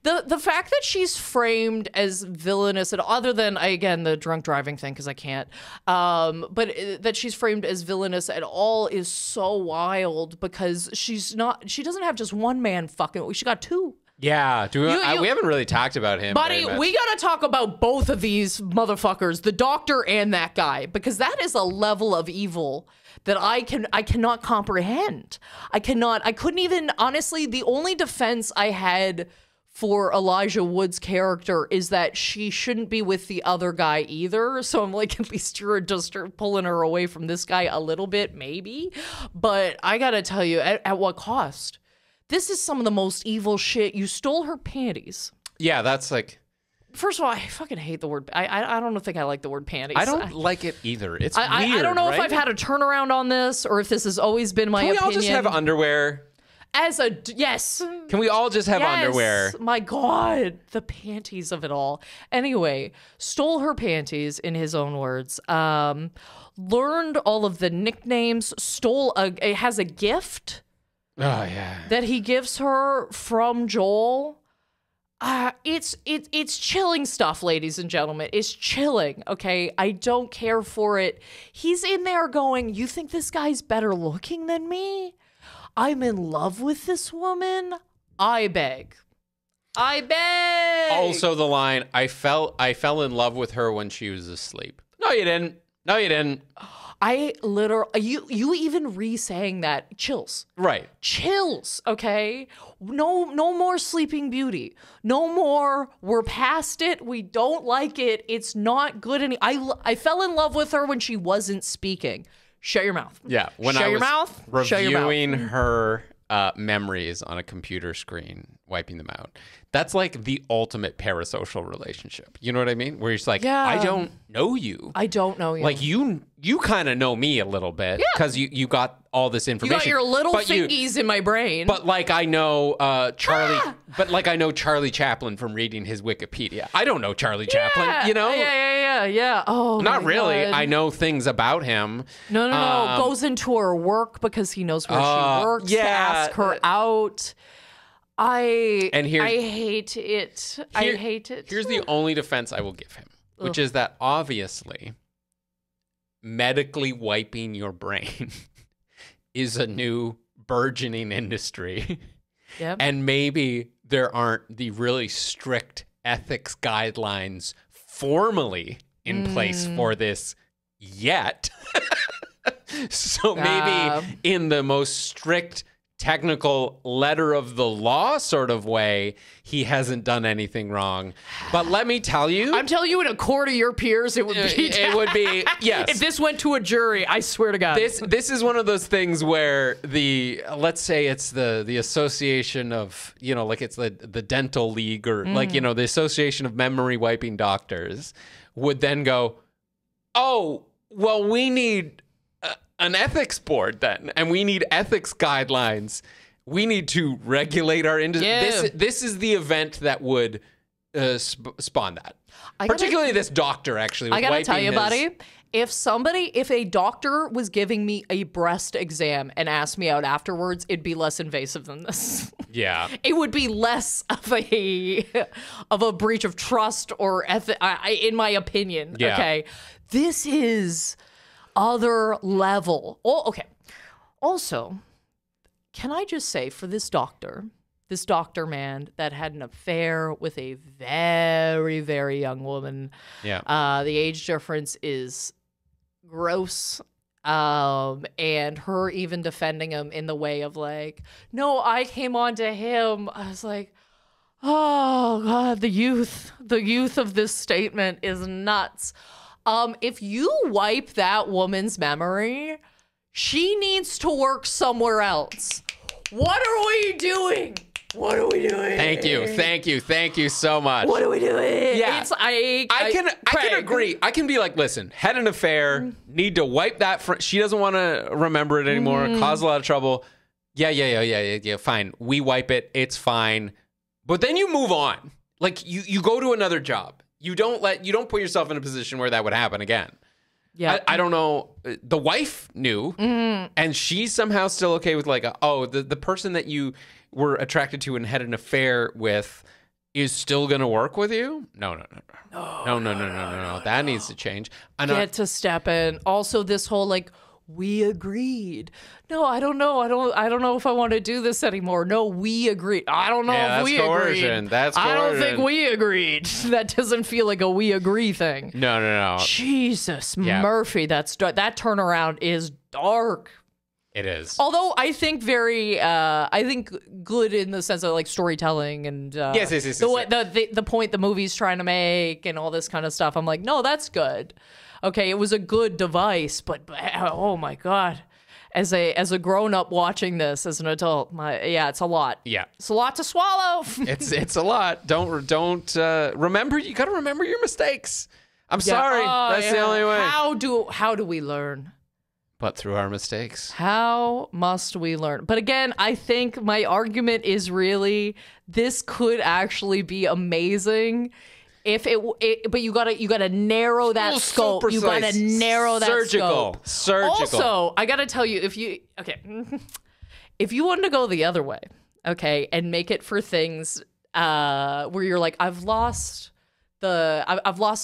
The fact that she's framed as villainous, and other than, again, the drunk driving thing, because I can't, but that she's framed as villainous at all is so wild, because she doesn't have just one man fucking, she got two. Yeah, we haven't really talked about him. Buddy, we gotta talk about both of these motherfuckers, the doctor and that guy, because that is a level of evil that I cannot comprehend. I couldn't even, honestly, the only defense I had for Elijah Wood's character is that she shouldn't be with the other guy either. So I'm like, at least you're just pulling her away from this guy a little bit, maybe. But I gotta tell you, at what cost? This is some of the most evil shit. You stole her panties. Yeah, that's like... First of all, I fucking hate the word... I don't think I like the word panties. I don't like it either. It's weird, I don't know right? if I've had a turnaround on this, or if this has always been my opinion. Can we all just have underwear? Yes. Can we all just have underwear? My God, the panties of it all. Anyway, stole her panties, in his own words. Learned all of the nicknames. It has a gift. Oh, yeah. That he gives her from Joel. It's chilling stuff, ladies and gentlemen. It's chilling, okay? I don't care for it. He's in there going, you think this guy's better looking than me? I'm in love with this woman. I beg. Also the line, I fell in love with her when she was asleep. No, you didn't. I literally, you even re-saying that, chills. Right. Chills, okay? No more Sleeping Beauty. No more, we're past it. We don't like it. It's not good I fell in love with her when she wasn't speaking. Shut your mouth. Yeah. When Shut I your was mouth. reviewing her memories on a computer screen, wiping them out. That's like the ultimate parasocial relationship. You know what I mean? Where you're just like, yeah. I don't know you. I don't know you. Like you kind of know me a little bit because you got all this information. You got your little fingies in my brain. But like I know Charlie. But like I know Charlie Chaplin from reading his Wikipedia. I don't know Charlie Chaplin. You know? Yeah. Oh, not really. God. I know things about him. No. Goes into her work because he knows where she works. Yeah. To ask her out. I hate it. I hate it. Here's the only defense I will give him, which is that obviously medically wiping your brain is a new burgeoning industry. Yep. And maybe there aren't the really strict ethics guidelines formally in place for this yet. So maybe in the most strict technical letter of the law sort of way, he hasn't done anything wrong. But let me tell you, I'm telling you, in a court of your peers, it would be. It would be, yes. If this went to a jury, I swear to God. This is one of those things where let's say it's the association of, like it's the dental league or like, the association of memory wiping doctors would then go, oh, well, we need an ethics board then, and we need ethics guidelines. We need to regulate our industry. Yeah. This is the event that would spawn that. Particularly this doctor, actually. I gotta tell you, buddy, if a doctor was giving me a breast exam and asked me out afterwards, it'd be less invasive than this. Yeah. It would be less of a breach of trust or in my opinion. Yeah. Okay. This is other level. Oh, okay. Also, can I just say, for this doctor man that had an affair with a very, very young woman, the age difference is gross. And her even defending him in the way of like, no, I came on to him. I was like, oh God, the youth of this statement is nuts. If you wipe that woman's memory, she needs to work somewhere else. What are we doing? Thank you so much. What are we doing? Yeah, I can agree. I can be like, listen, had an affair, need to wipe that. She doesn't want to remember it anymore. Cause a lot of trouble. Yeah. Fine, we wipe it. It's fine. But then you move on. Like you go to another job. You don't put yourself in a position where that would happen again. Yeah. I don't know. The wife knew, and she's somehow still okay with like, the person that you were attracted to and had an affair with is still going to work with you? No. That needs to change. Get to step in. Also, this whole like, we agreed. No, I don't know. I don't know if I want to do this anymore. No, we agreed. I don't know if we agreed. That's coercion. I don't think we agreed. That doesn't feel like a we agree thing. No. Jesus, Murphy, that turnaround is dark. It is. Although I think I think good in the sense of like storytelling and yes. The point the movie's trying to make and all this kind of stuff. I'm like, no, that's good. Okay, it was a good device, but oh my God. As a grown up watching this as an adult, it's a lot. Yeah. It's a lot to swallow. It's a lot. Don't remember, you got to remember your mistakes. I'm sorry. That's the only way. How do we learn? But through our mistakes. How must we learn? But again, I think my argument is really this could actually be amazing if but you gotta narrow that scope. So you gotta narrow that scope. Surgical. Also, I gotta tell you, if you wanted to go the other way, okay, and make it for things where you're like, I've lost a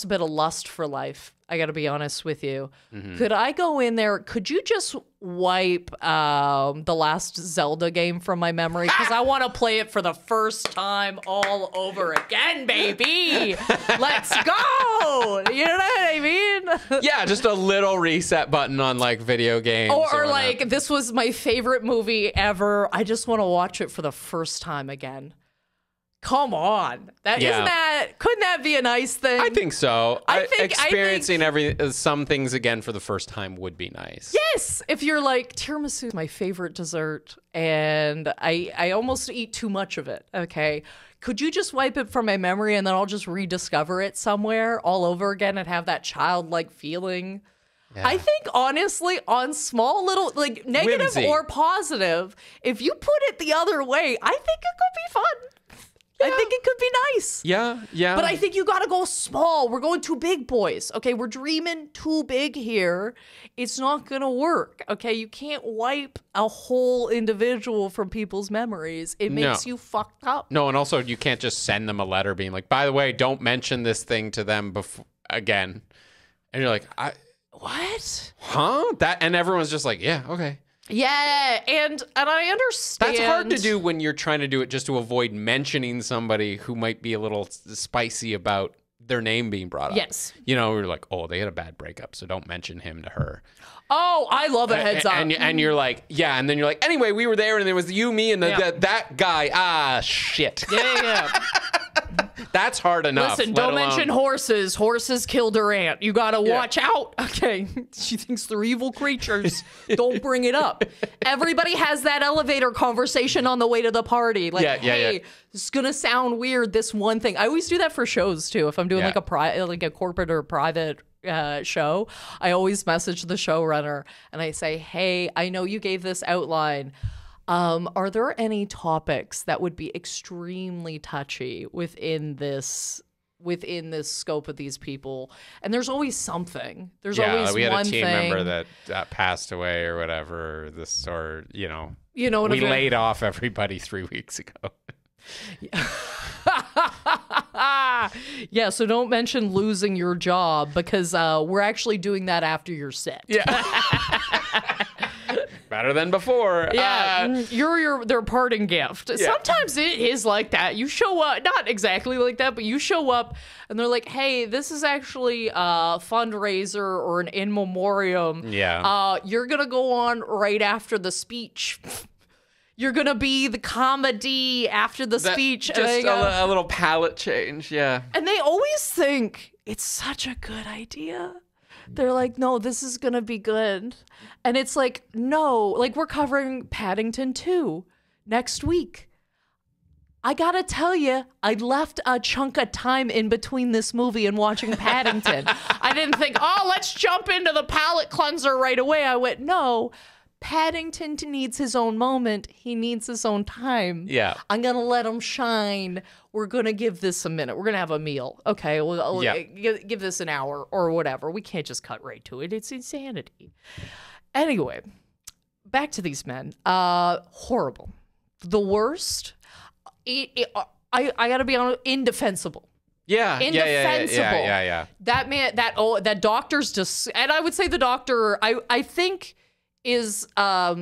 bit of lust for life. I got to be honest with you. Mm-hmm. Could I go in there? Could you just wipe the last Zelda game from my memory? Because I want to play it for the first time all over again, baby. Let's go. You know what I mean? Yeah, just a little reset button on like video games. Or like, this was my favorite movie ever. I just want to watch it for the first time again. Come on. Couldn't that be a nice thing? I think so. I think experiencing some things again for the first time would be nice. Yes. If you're like, tiramisu is my favorite dessert and I almost eat too much of it. Okay. Could you just wipe it from my memory and then I'll just rediscover it somewhere all over again and have that childlike feeling? Yeah. I think, honestly, on small little, like, negative Whimsy. Or positive, if you put it the other way, I think it could be fun. Yeah. I think it could be nice. Yeah. But I think you got to go small. We're going too big, boys. Okay, we're dreaming too big here. It's not going to work. Okay, you can't wipe a whole individual from people's memories. It makes you fucked up. No, and also you can't just send them a letter being like, by the way, don't mention this thing to them again. And you're like, what? Huh? And everyone's just like, yeah, okay. Yeah, and I understand. That's hard to do when you're trying to do it just to avoid mentioning somebody who might be a little spicy about their name being brought up. Yes. You know, we're like, oh, they had a bad breakup, so don't mention him to her. Oh, I love a heads up. And you're like, yeah, and then you're like, anyway, we were there, and there was you, me, and that guy. Ah, shit. Yeah. That's hard enough. Listen, don't mention horses. Horses killed her aunt. You gotta watch out. Okay. She thinks they're evil creatures. Don't bring it up. Everybody has that elevator conversation on the way to the party. Like, hey, this is gonna sound weird, this one thing. I always do that for shows too. If I'm doing like a corporate or private show, I always message the showrunner and I say, hey, I know you gave this outline. Are there any topics that would be extremely touchy within this scope of these people? And there's always something. There's always one thing. We had a team member that passed away or whatever. You know what we laid off everybody 3 weeks ago. Yeah, so don't mention losing your job because we're actually doing that after your set. Yeah. Better than before. Yeah, you're their parting gift. Yeah. Sometimes it is like that. You show up, not exactly like that, but you show up and they're like, hey, this is actually a fundraiser or an in memoriam. Yeah. You're going to go on right after the speech. You're going to be the comedy after the speech. Just a little palette change, yeah. And they always think it's such a good idea. They're like, no, this is going to be good. And it's like, no, like we're covering Paddington 2 next week. I got to tell you, I left a chunk of time in between this movie and watching Paddington. I didn't think, oh, let's jump into the palate cleanser right away. I went, no, Paddington needs his own moment. He needs his own time. Yeah. I'm going to let him shine. We're going to give this a minute. We're going to have a meal. Okay, we'll give this an hour or whatever. We can't just cut right to it. It's insanity. Anyway, back to these men. Horrible. The worst. I got to be honest, indefensible. Yeah, indefensible. Yeah. That man, that doctor's just, and I would say the doctor, I think is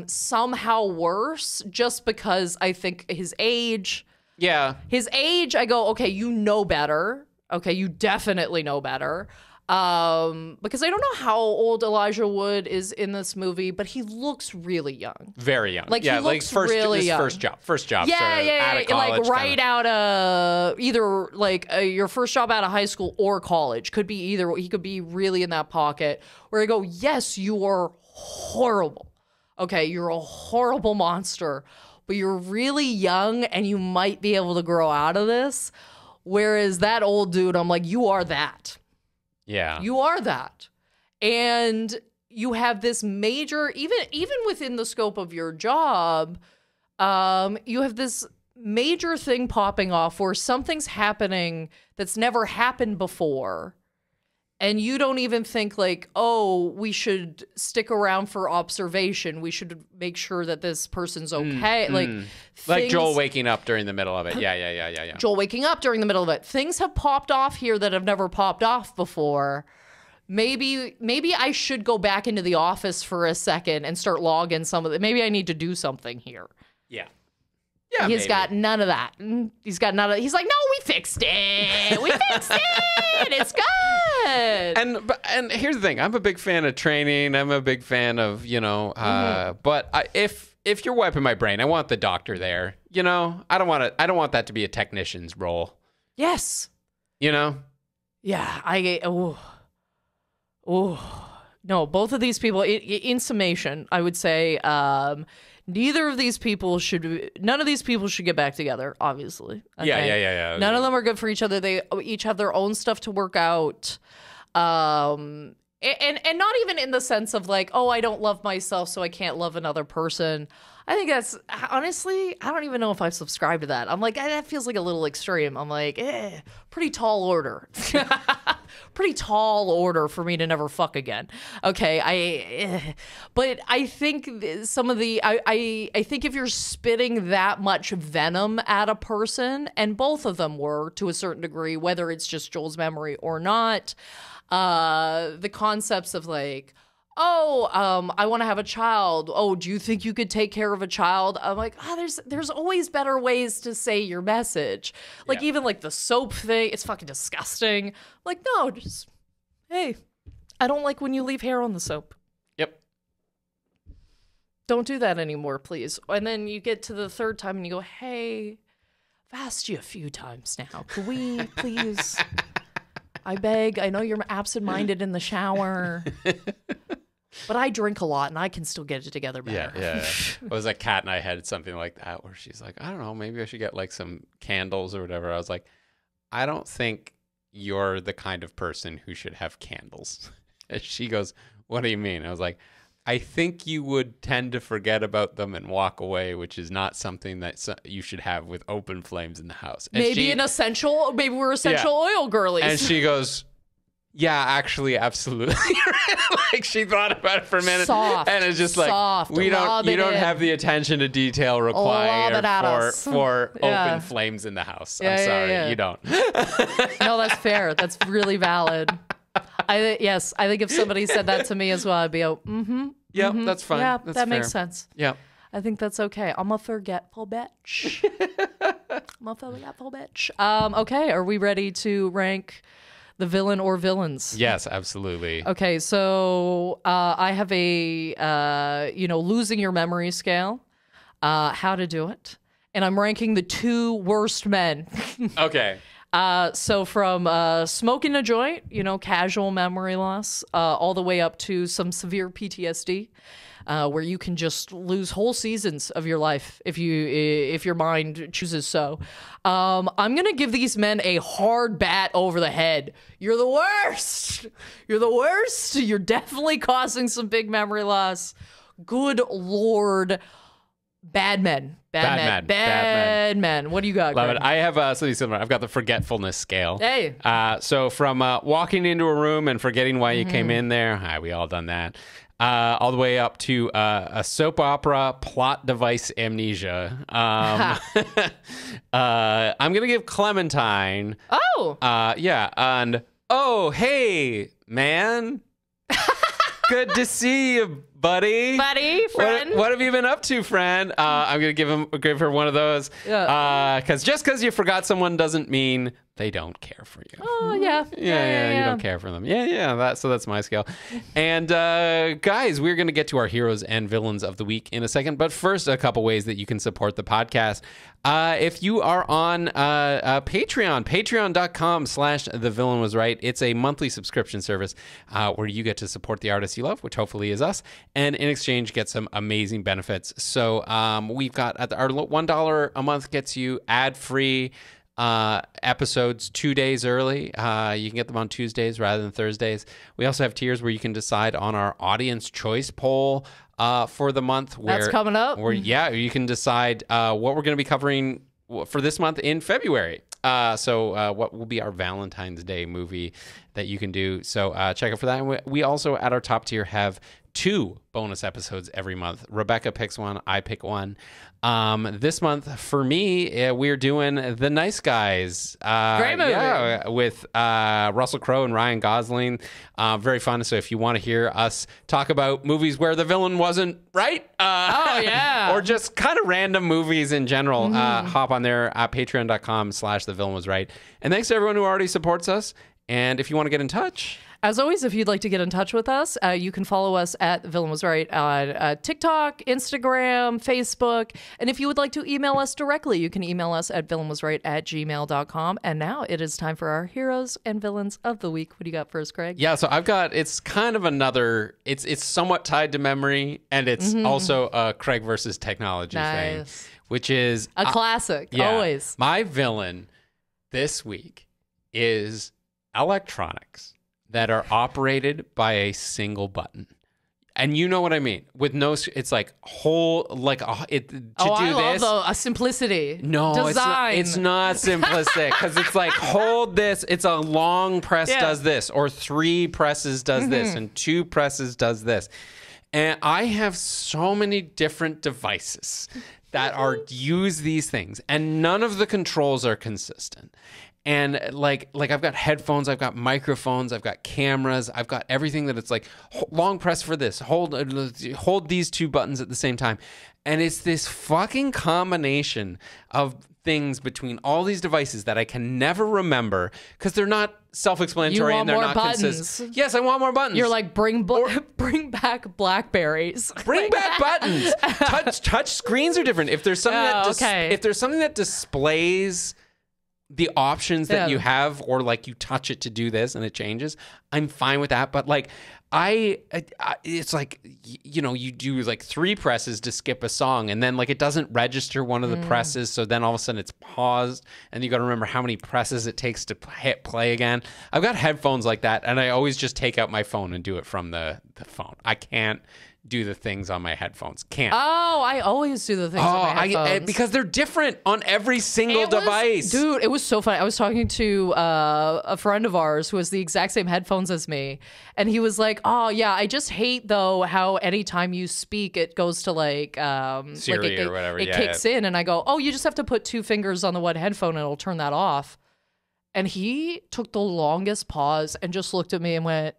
somehow worse just because I think his age. Yeah. His age, I go, okay, you know better. Okay, you definitely know better. Because I don't know how old Elijah Wood is in this movie, but he looks really young. Very young. Like, he looks really young. First job. Yeah. Out of college, like right out of either like your first job out of high school or college. Could be either. He could be really in that pocket where I go, yes, you are horrible. Okay, you're a horrible monster, but you're really young and you might be able to grow out of this. Whereas that old dude, I'm like, you are that. Yeah. You are that. And you have this major, even within the scope of your job, you have this major thing popping off where something's happening that's never happened before. And you don't even think like, oh, we should stick around for observation. We should make sure that this person's okay. Like Joel waking up during the middle of it. Yeah. Joel waking up during the middle of it. Things have popped off here that have never popped off before. Maybe I should go back into the office for a second and start logging some of it. Maybe I need to do something here. Yeah. Yeah, he's got none of that. He's got none of. He's like, no, we fixed it. We fixed it. It's good. And here's the thing. I'm a big fan of training. I'm a big fan of But if you're wiping my brain, I want the doctor there. You know, I don't want that to be a technician's role. Yes. You know. Yeah. No, both of these people. In summation, I would say. None of these people should get back together, obviously. Okay? Yeah. None of them are good for each other. They each have their own stuff to work out. And not even in the sense of like, oh, I don't love myself, so I can't love another person. I think that's, honestly, I don't even know if I subscribe to that. I'm like, that feels like a little extreme. I'm like, pretty tall order. Pretty tall order for me to never fuck again. Okay, but I think some of the, I think if you're spitting that much venom at a person, and both of them were to a certain degree, whether it's just Joel's memory or not, the concepts of like, I want to have a child. Oh, do you think you could take care of a child? I'm like, there's always better ways to say your message. Like even like the soap thing, it's fucking disgusting. Like, no, just, hey, I don't like when you leave hair on the soap. Yep. Don't do that anymore, please. And then you get to the third time and you go, hey, I've asked you a few times now. Could we please? I beg. I know you're absent-minded in the shower. But I drink a lot, and I can still get it together better. Yeah. It was like Kat and I had something like that where she's like, I don't know, maybe I should get like some candles or whatever. I was like, I don't think you're the kind of person who should have candles. And she goes, what do you mean? I was like, I think you would tend to forget about them and walk away, which is not something that you should have with open flames in the house. And maybe we're essential oil girlies. And she goes, yeah, actually, absolutely. Like she thought about it for a minute, and it's just like you don't have the attention to detail required for open flames in the house. I'm sorry, you don't. No, that's fair. That's really valid. I think if somebody said that to me as well, I'd be that's fine. Yeah, that's that fair. makes sense. Yeah. I think that's okay. I'm a forgetful bitch. Okay, are we ready to rank the villain or villains? Yes, absolutely. Okay, so I have a losing your memory scale, how to do it, and I'm ranking the 2 worst men. Okay. So from smoking a joint, casual memory loss, all the way up to some severe PTSD, where you can just lose whole seasons of your life if your mind chooses so. I'm gonna give these men a hard bat over the head. You're the worst. You're the worst. You're definitely causing some big memory loss. Good Lord. Bad men. What do you got, Love Greg? it. I have something similar. I've got the forgetfulness scale. Hey. So from walking into a room and forgetting why you came in there, we all done that, all the way up to a soap opera plot device amnesia. I'm going to give Clementine. Oh. Yeah. And, oh, hey, man. Good to see you, buddy. Friend. What have you been up to, friend? I'm gonna give her one of those. Yeah. Because just because you forgot someone doesn't mean they don't care for you. Oh yeah. Yeah. You don't care for them. Yeah. So that's my scale. And guys, we're gonna get to our heroes and villains of the week in a second. But first, a couple ways that you can support the podcast. If you are on Patreon, patreon.com/thevillainwasright. It's a monthly subscription service where you get to support the artists you love, which hopefully is us, and in exchange get some amazing benefits. So we've got our $1 a month gets you ad-free episodes 2 days early. You can get them on Tuesdays rather than Thursdays. We also have tiers where you can decide on our audience choice poll for the month. That's coming up. Where, you can decide what we're going to be covering for this month in February. So what will be our Valentine's Day movie that you can do. So check out for that. And we also, at our top tier, have 2 bonus episodes every month. Rebecca picks one. I pick one. This month, for me, we're doing The Nice Guys. Great movie. Yeah, with Russell Crowe and Ryan Gosling. Very fun. So if you want to hear us talk about movies where the villain wasn't right, or just kind of random movies in general, hop on there at patreon.com/thevillainwasright. And thanks to everyone who already supports us. And if you want to get in touch, as always, if you'd like to get in touch with us, you can follow us at The Villain Was Right on TikTok, Instagram, Facebook. And if you would like to email us directly, you can email us at villainwasright@gmail.com. And now it is time for our heroes and villains of the week. What do you got first, Craig? Yeah, so I've got, it's kind of another, it's somewhat tied to memory, and it's also a Craig versus technology thing, which is a classic, always. My villain this week is electronics that are operated by a single button. And you know what I mean. With no, it's like whole, like it to do I this. love a simplicity. No, design. It's not simplistic because it's like hold this. It's a long press does this, or 3 presses does this, and 2 presses does this. And I have so many different devices that are use these things, and none of the controls are consistent. And like I've got headphones, I've got microphones, I've got cameras, I've got everything that it's like long press for this, hold these 2 buttons at the same time. And it's this fucking combination of things between all these devices that I can never remember because they're not self-explanatory and they're not consistent. Yes, I want more buttons. You're like, bring back Blackberries. Bring back buttons. Touch screens are different. If there's something if there's something that displays the options that you have, or like you touch it to do this and it changes, I'm fine with that. But like it's like, you know, you do like 3 presses to skip a song, and then like it doesn't register one of the presses, so then all of a sudden it's paused, and you got to remember how many presses it takes to hit play again. I've got headphones like that, and I always just take out my phone and do it from the phone. I can't do the things on my headphones. Can't. Oh, I always do the things on my headphones. Because they're different on every single device. Dude, it was so funny. I was talking to a friend of ours who has the exact same headphones as me, and he was like, oh yeah, I just hate though how anytime you speak it goes to like Siri like or whatever. It kicks in, and I go, oh, you just have to put 2 fingers on the one headphone and it'll turn that off. And he took the longest pause and just looked at me and went,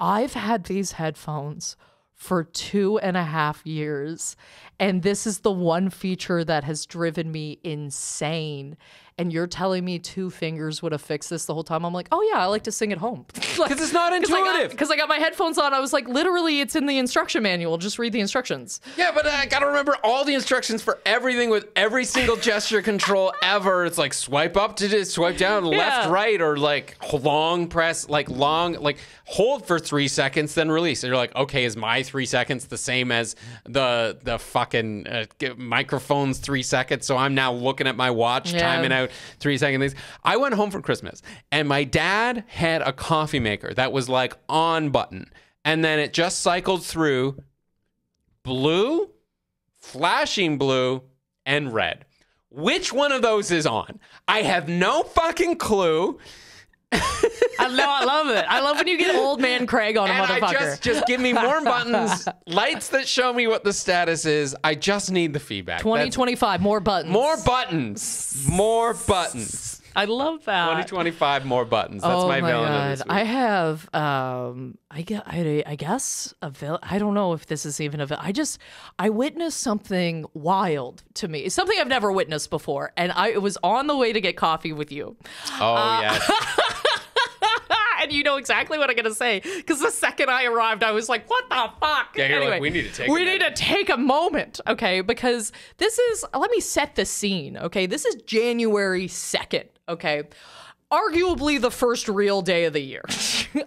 I've had these headphones for 2.5 years, and this is the one feature that has driven me insane. And you're telling me 2 fingers would have fixed this the whole time? I'm like, oh yeah, I like to sing at home. Because it's not intuitive. Because I got my headphones on. I was like, literally, it's in the instruction manual. Just read the instructions. Yeah, but I gotta remember all the instructions for everything with every single gesture control ever. It's like swipe up to just swipe down, left, right, or like long press, like hold for 3 seconds, then release. And you're like, okay, is my 3 seconds the same as the fucking microphone's 3 seconds? So I'm now looking at my watch, timing out 3 second things. I went home for Christmas, and my dad had a coffee maker that was like on button, and then it just cycled through blue, flashing blue, and red. Which one of those is on? I have no fucking clue. I love it. I love when you get old man Craig on a motherfucker. Just give me more buttons, lights that show me what the status is. I just need the feedback. 2025, more buttons. More buttons. More buttons. I love that. 2025, more buttons. That's my villain of this week. I have, I guess, a villain. I don't know if this is even a villain. I witnessed something wild to me. It's something I've never witnessed before. And it was on the way to get coffee with you. Oh, yes. And you know exactly what I'm going to say. Because the second I arrived, I was like, what the fuck? Yeah, anyway, like, we need to take a moment, okay? Because let me set the scene, okay? This is January 2nd, okay? Arguably the first real day of the year.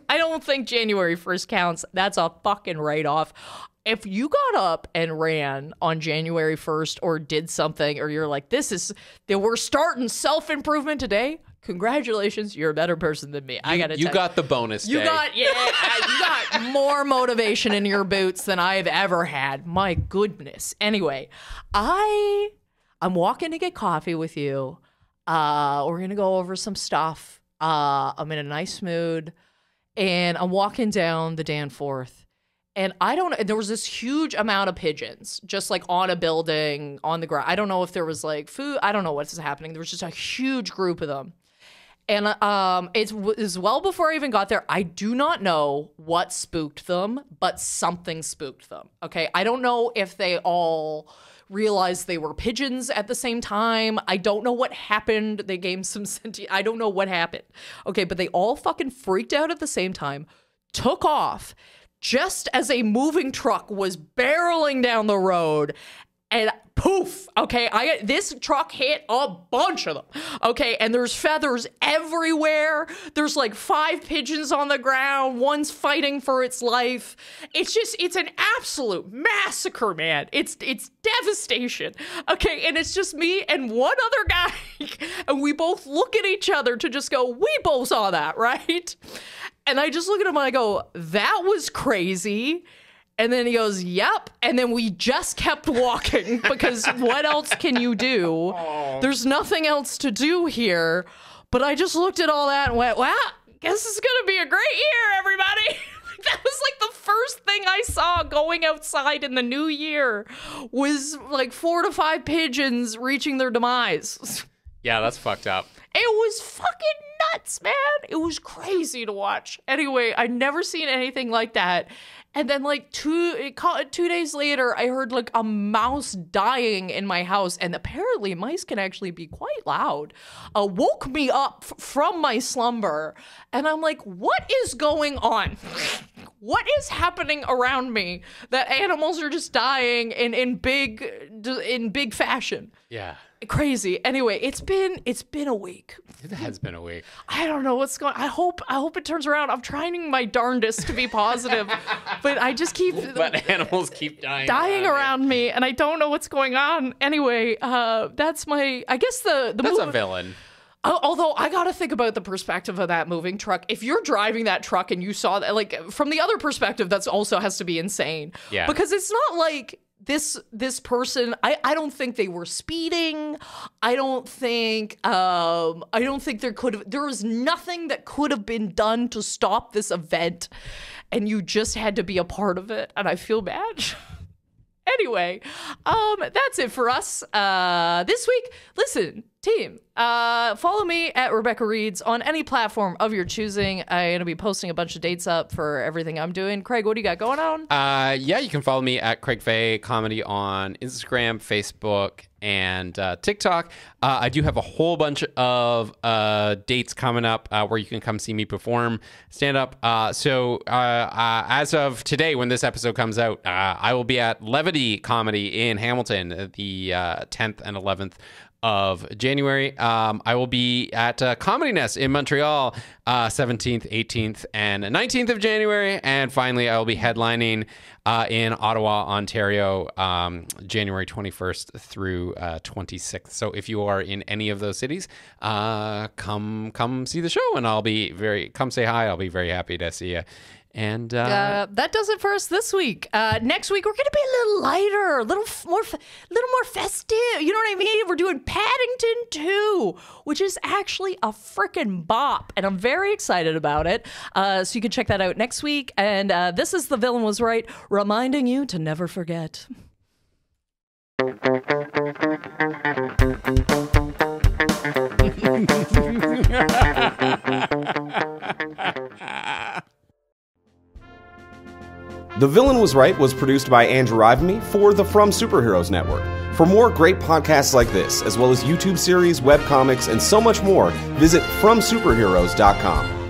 I don't think January 1st counts. That's a fucking write-off. If you got up and ran on January 1st or did something, or you're like, we're starting self-improvement today, congratulations, you're a better person than me. I gotta tell you. You got the bonus day. You got more motivation in your boots than I've ever had. My goodness. Anyway, I'm walking to get coffee with you. We're gonna go over some stuff. I'm in a nice mood, and I'm walking down the Danforth. And there was this huge amount of pigeons just like on a building on the ground. I don't know if there was like food. I don't know what's happening. There was just a huge group of them. And it was well before I even got there. I do not know what spooked them, but something spooked them. Okay. I don't know if they all realized they were pigeons at the same time. I don't know what happened. They gave some sentient. I don't know what happened. Okay. But they all fucking freaked out at the same time, took off just as a moving truck was barreling down the road, and poof, okay, this truck hit a bunch of them, okay, and there's feathers everywhere. There's like 5 pigeons on the ground. One's fighting for its life. It's an absolute massacre, man. It's devastation, okay, and it's just me and one other guy, and we both look at each other to just go, we both saw that, right? And I just look at him and I go, that was crazy. And then he goes, yep. And then we just kept walking because what else can you do? Oh. There's nothing else to do here. But I just looked at all that and went, well, guess it's going to be a great year, everybody. That was like the first thing I saw going outside in the new year was like 4 to 5 pigeons reaching their demise. Yeah, that's fucked up. It was fucking nuts, man. It was crazy to watch. Anyway, I'd never seen anything like that. And then like 2 days later, I heard like a mouse dying in my house. And apparently mice can actually be quite loud. Woke me up from my slumber. And I'm like, what is going on? What is happening around me that animals are just dying in big fashion? Yeah. Crazy. Anyway, it's been a week. It has been a week. I don't know what's going on. I hope it turns around. I'm trying my darndest to be positive, but I just keep but animals keep dying around me, and I don't know what's going on. Anyway, that's my I guess that's a villain. Although I got to think about the perspective of that moving truck. If you're driving that truck and you saw that, like from the other perspective, that's also has to be insane. Yeah. Because it's not like this person, I don't think they were speeding. I don't think there was nothing that could have been done to stop this event, and you just had to be a part of it, and I feel bad. Anyway, that's it for us this week. Listen, team, follow me at Rebecca Reads on any platform of your choosing. I'm going to be posting a bunch of dates up for everything I'm doing. Craig, what do you got going on? Yeah, you can follow me at Craig Faye Comedy on Instagram, Facebook, and TikTok. I do have a whole bunch of dates coming up where you can come see me perform stand-up. So as of today, when this episode comes out, I will be at Levity Comedy in Hamilton the 10th and 11th of January. I will be at Comedy Nest in Montreal 17th, 18th, and 19th of January. And finally, I will be headlining in Ottawa, Ontario, January 21st through 26th. So if you are in any of those cities, come see the show, and come say hi. I'll be very happy to see you. And that does it for us this week. Next week, we're going to be a little lighter, a little more festive. You know what I mean? We're doing Paddington 2, which is actually a freaking bop, and I'm very excited about it. So you can check that out next week. And this is The Villain Was Right, reminding you to never forget. The Villain Was Right was produced by Andrew Ivimey for the From Superheroes Network. For more great podcasts like this, as well as YouTube series, webcomics, and so much more, visit FromSuperheroes.com.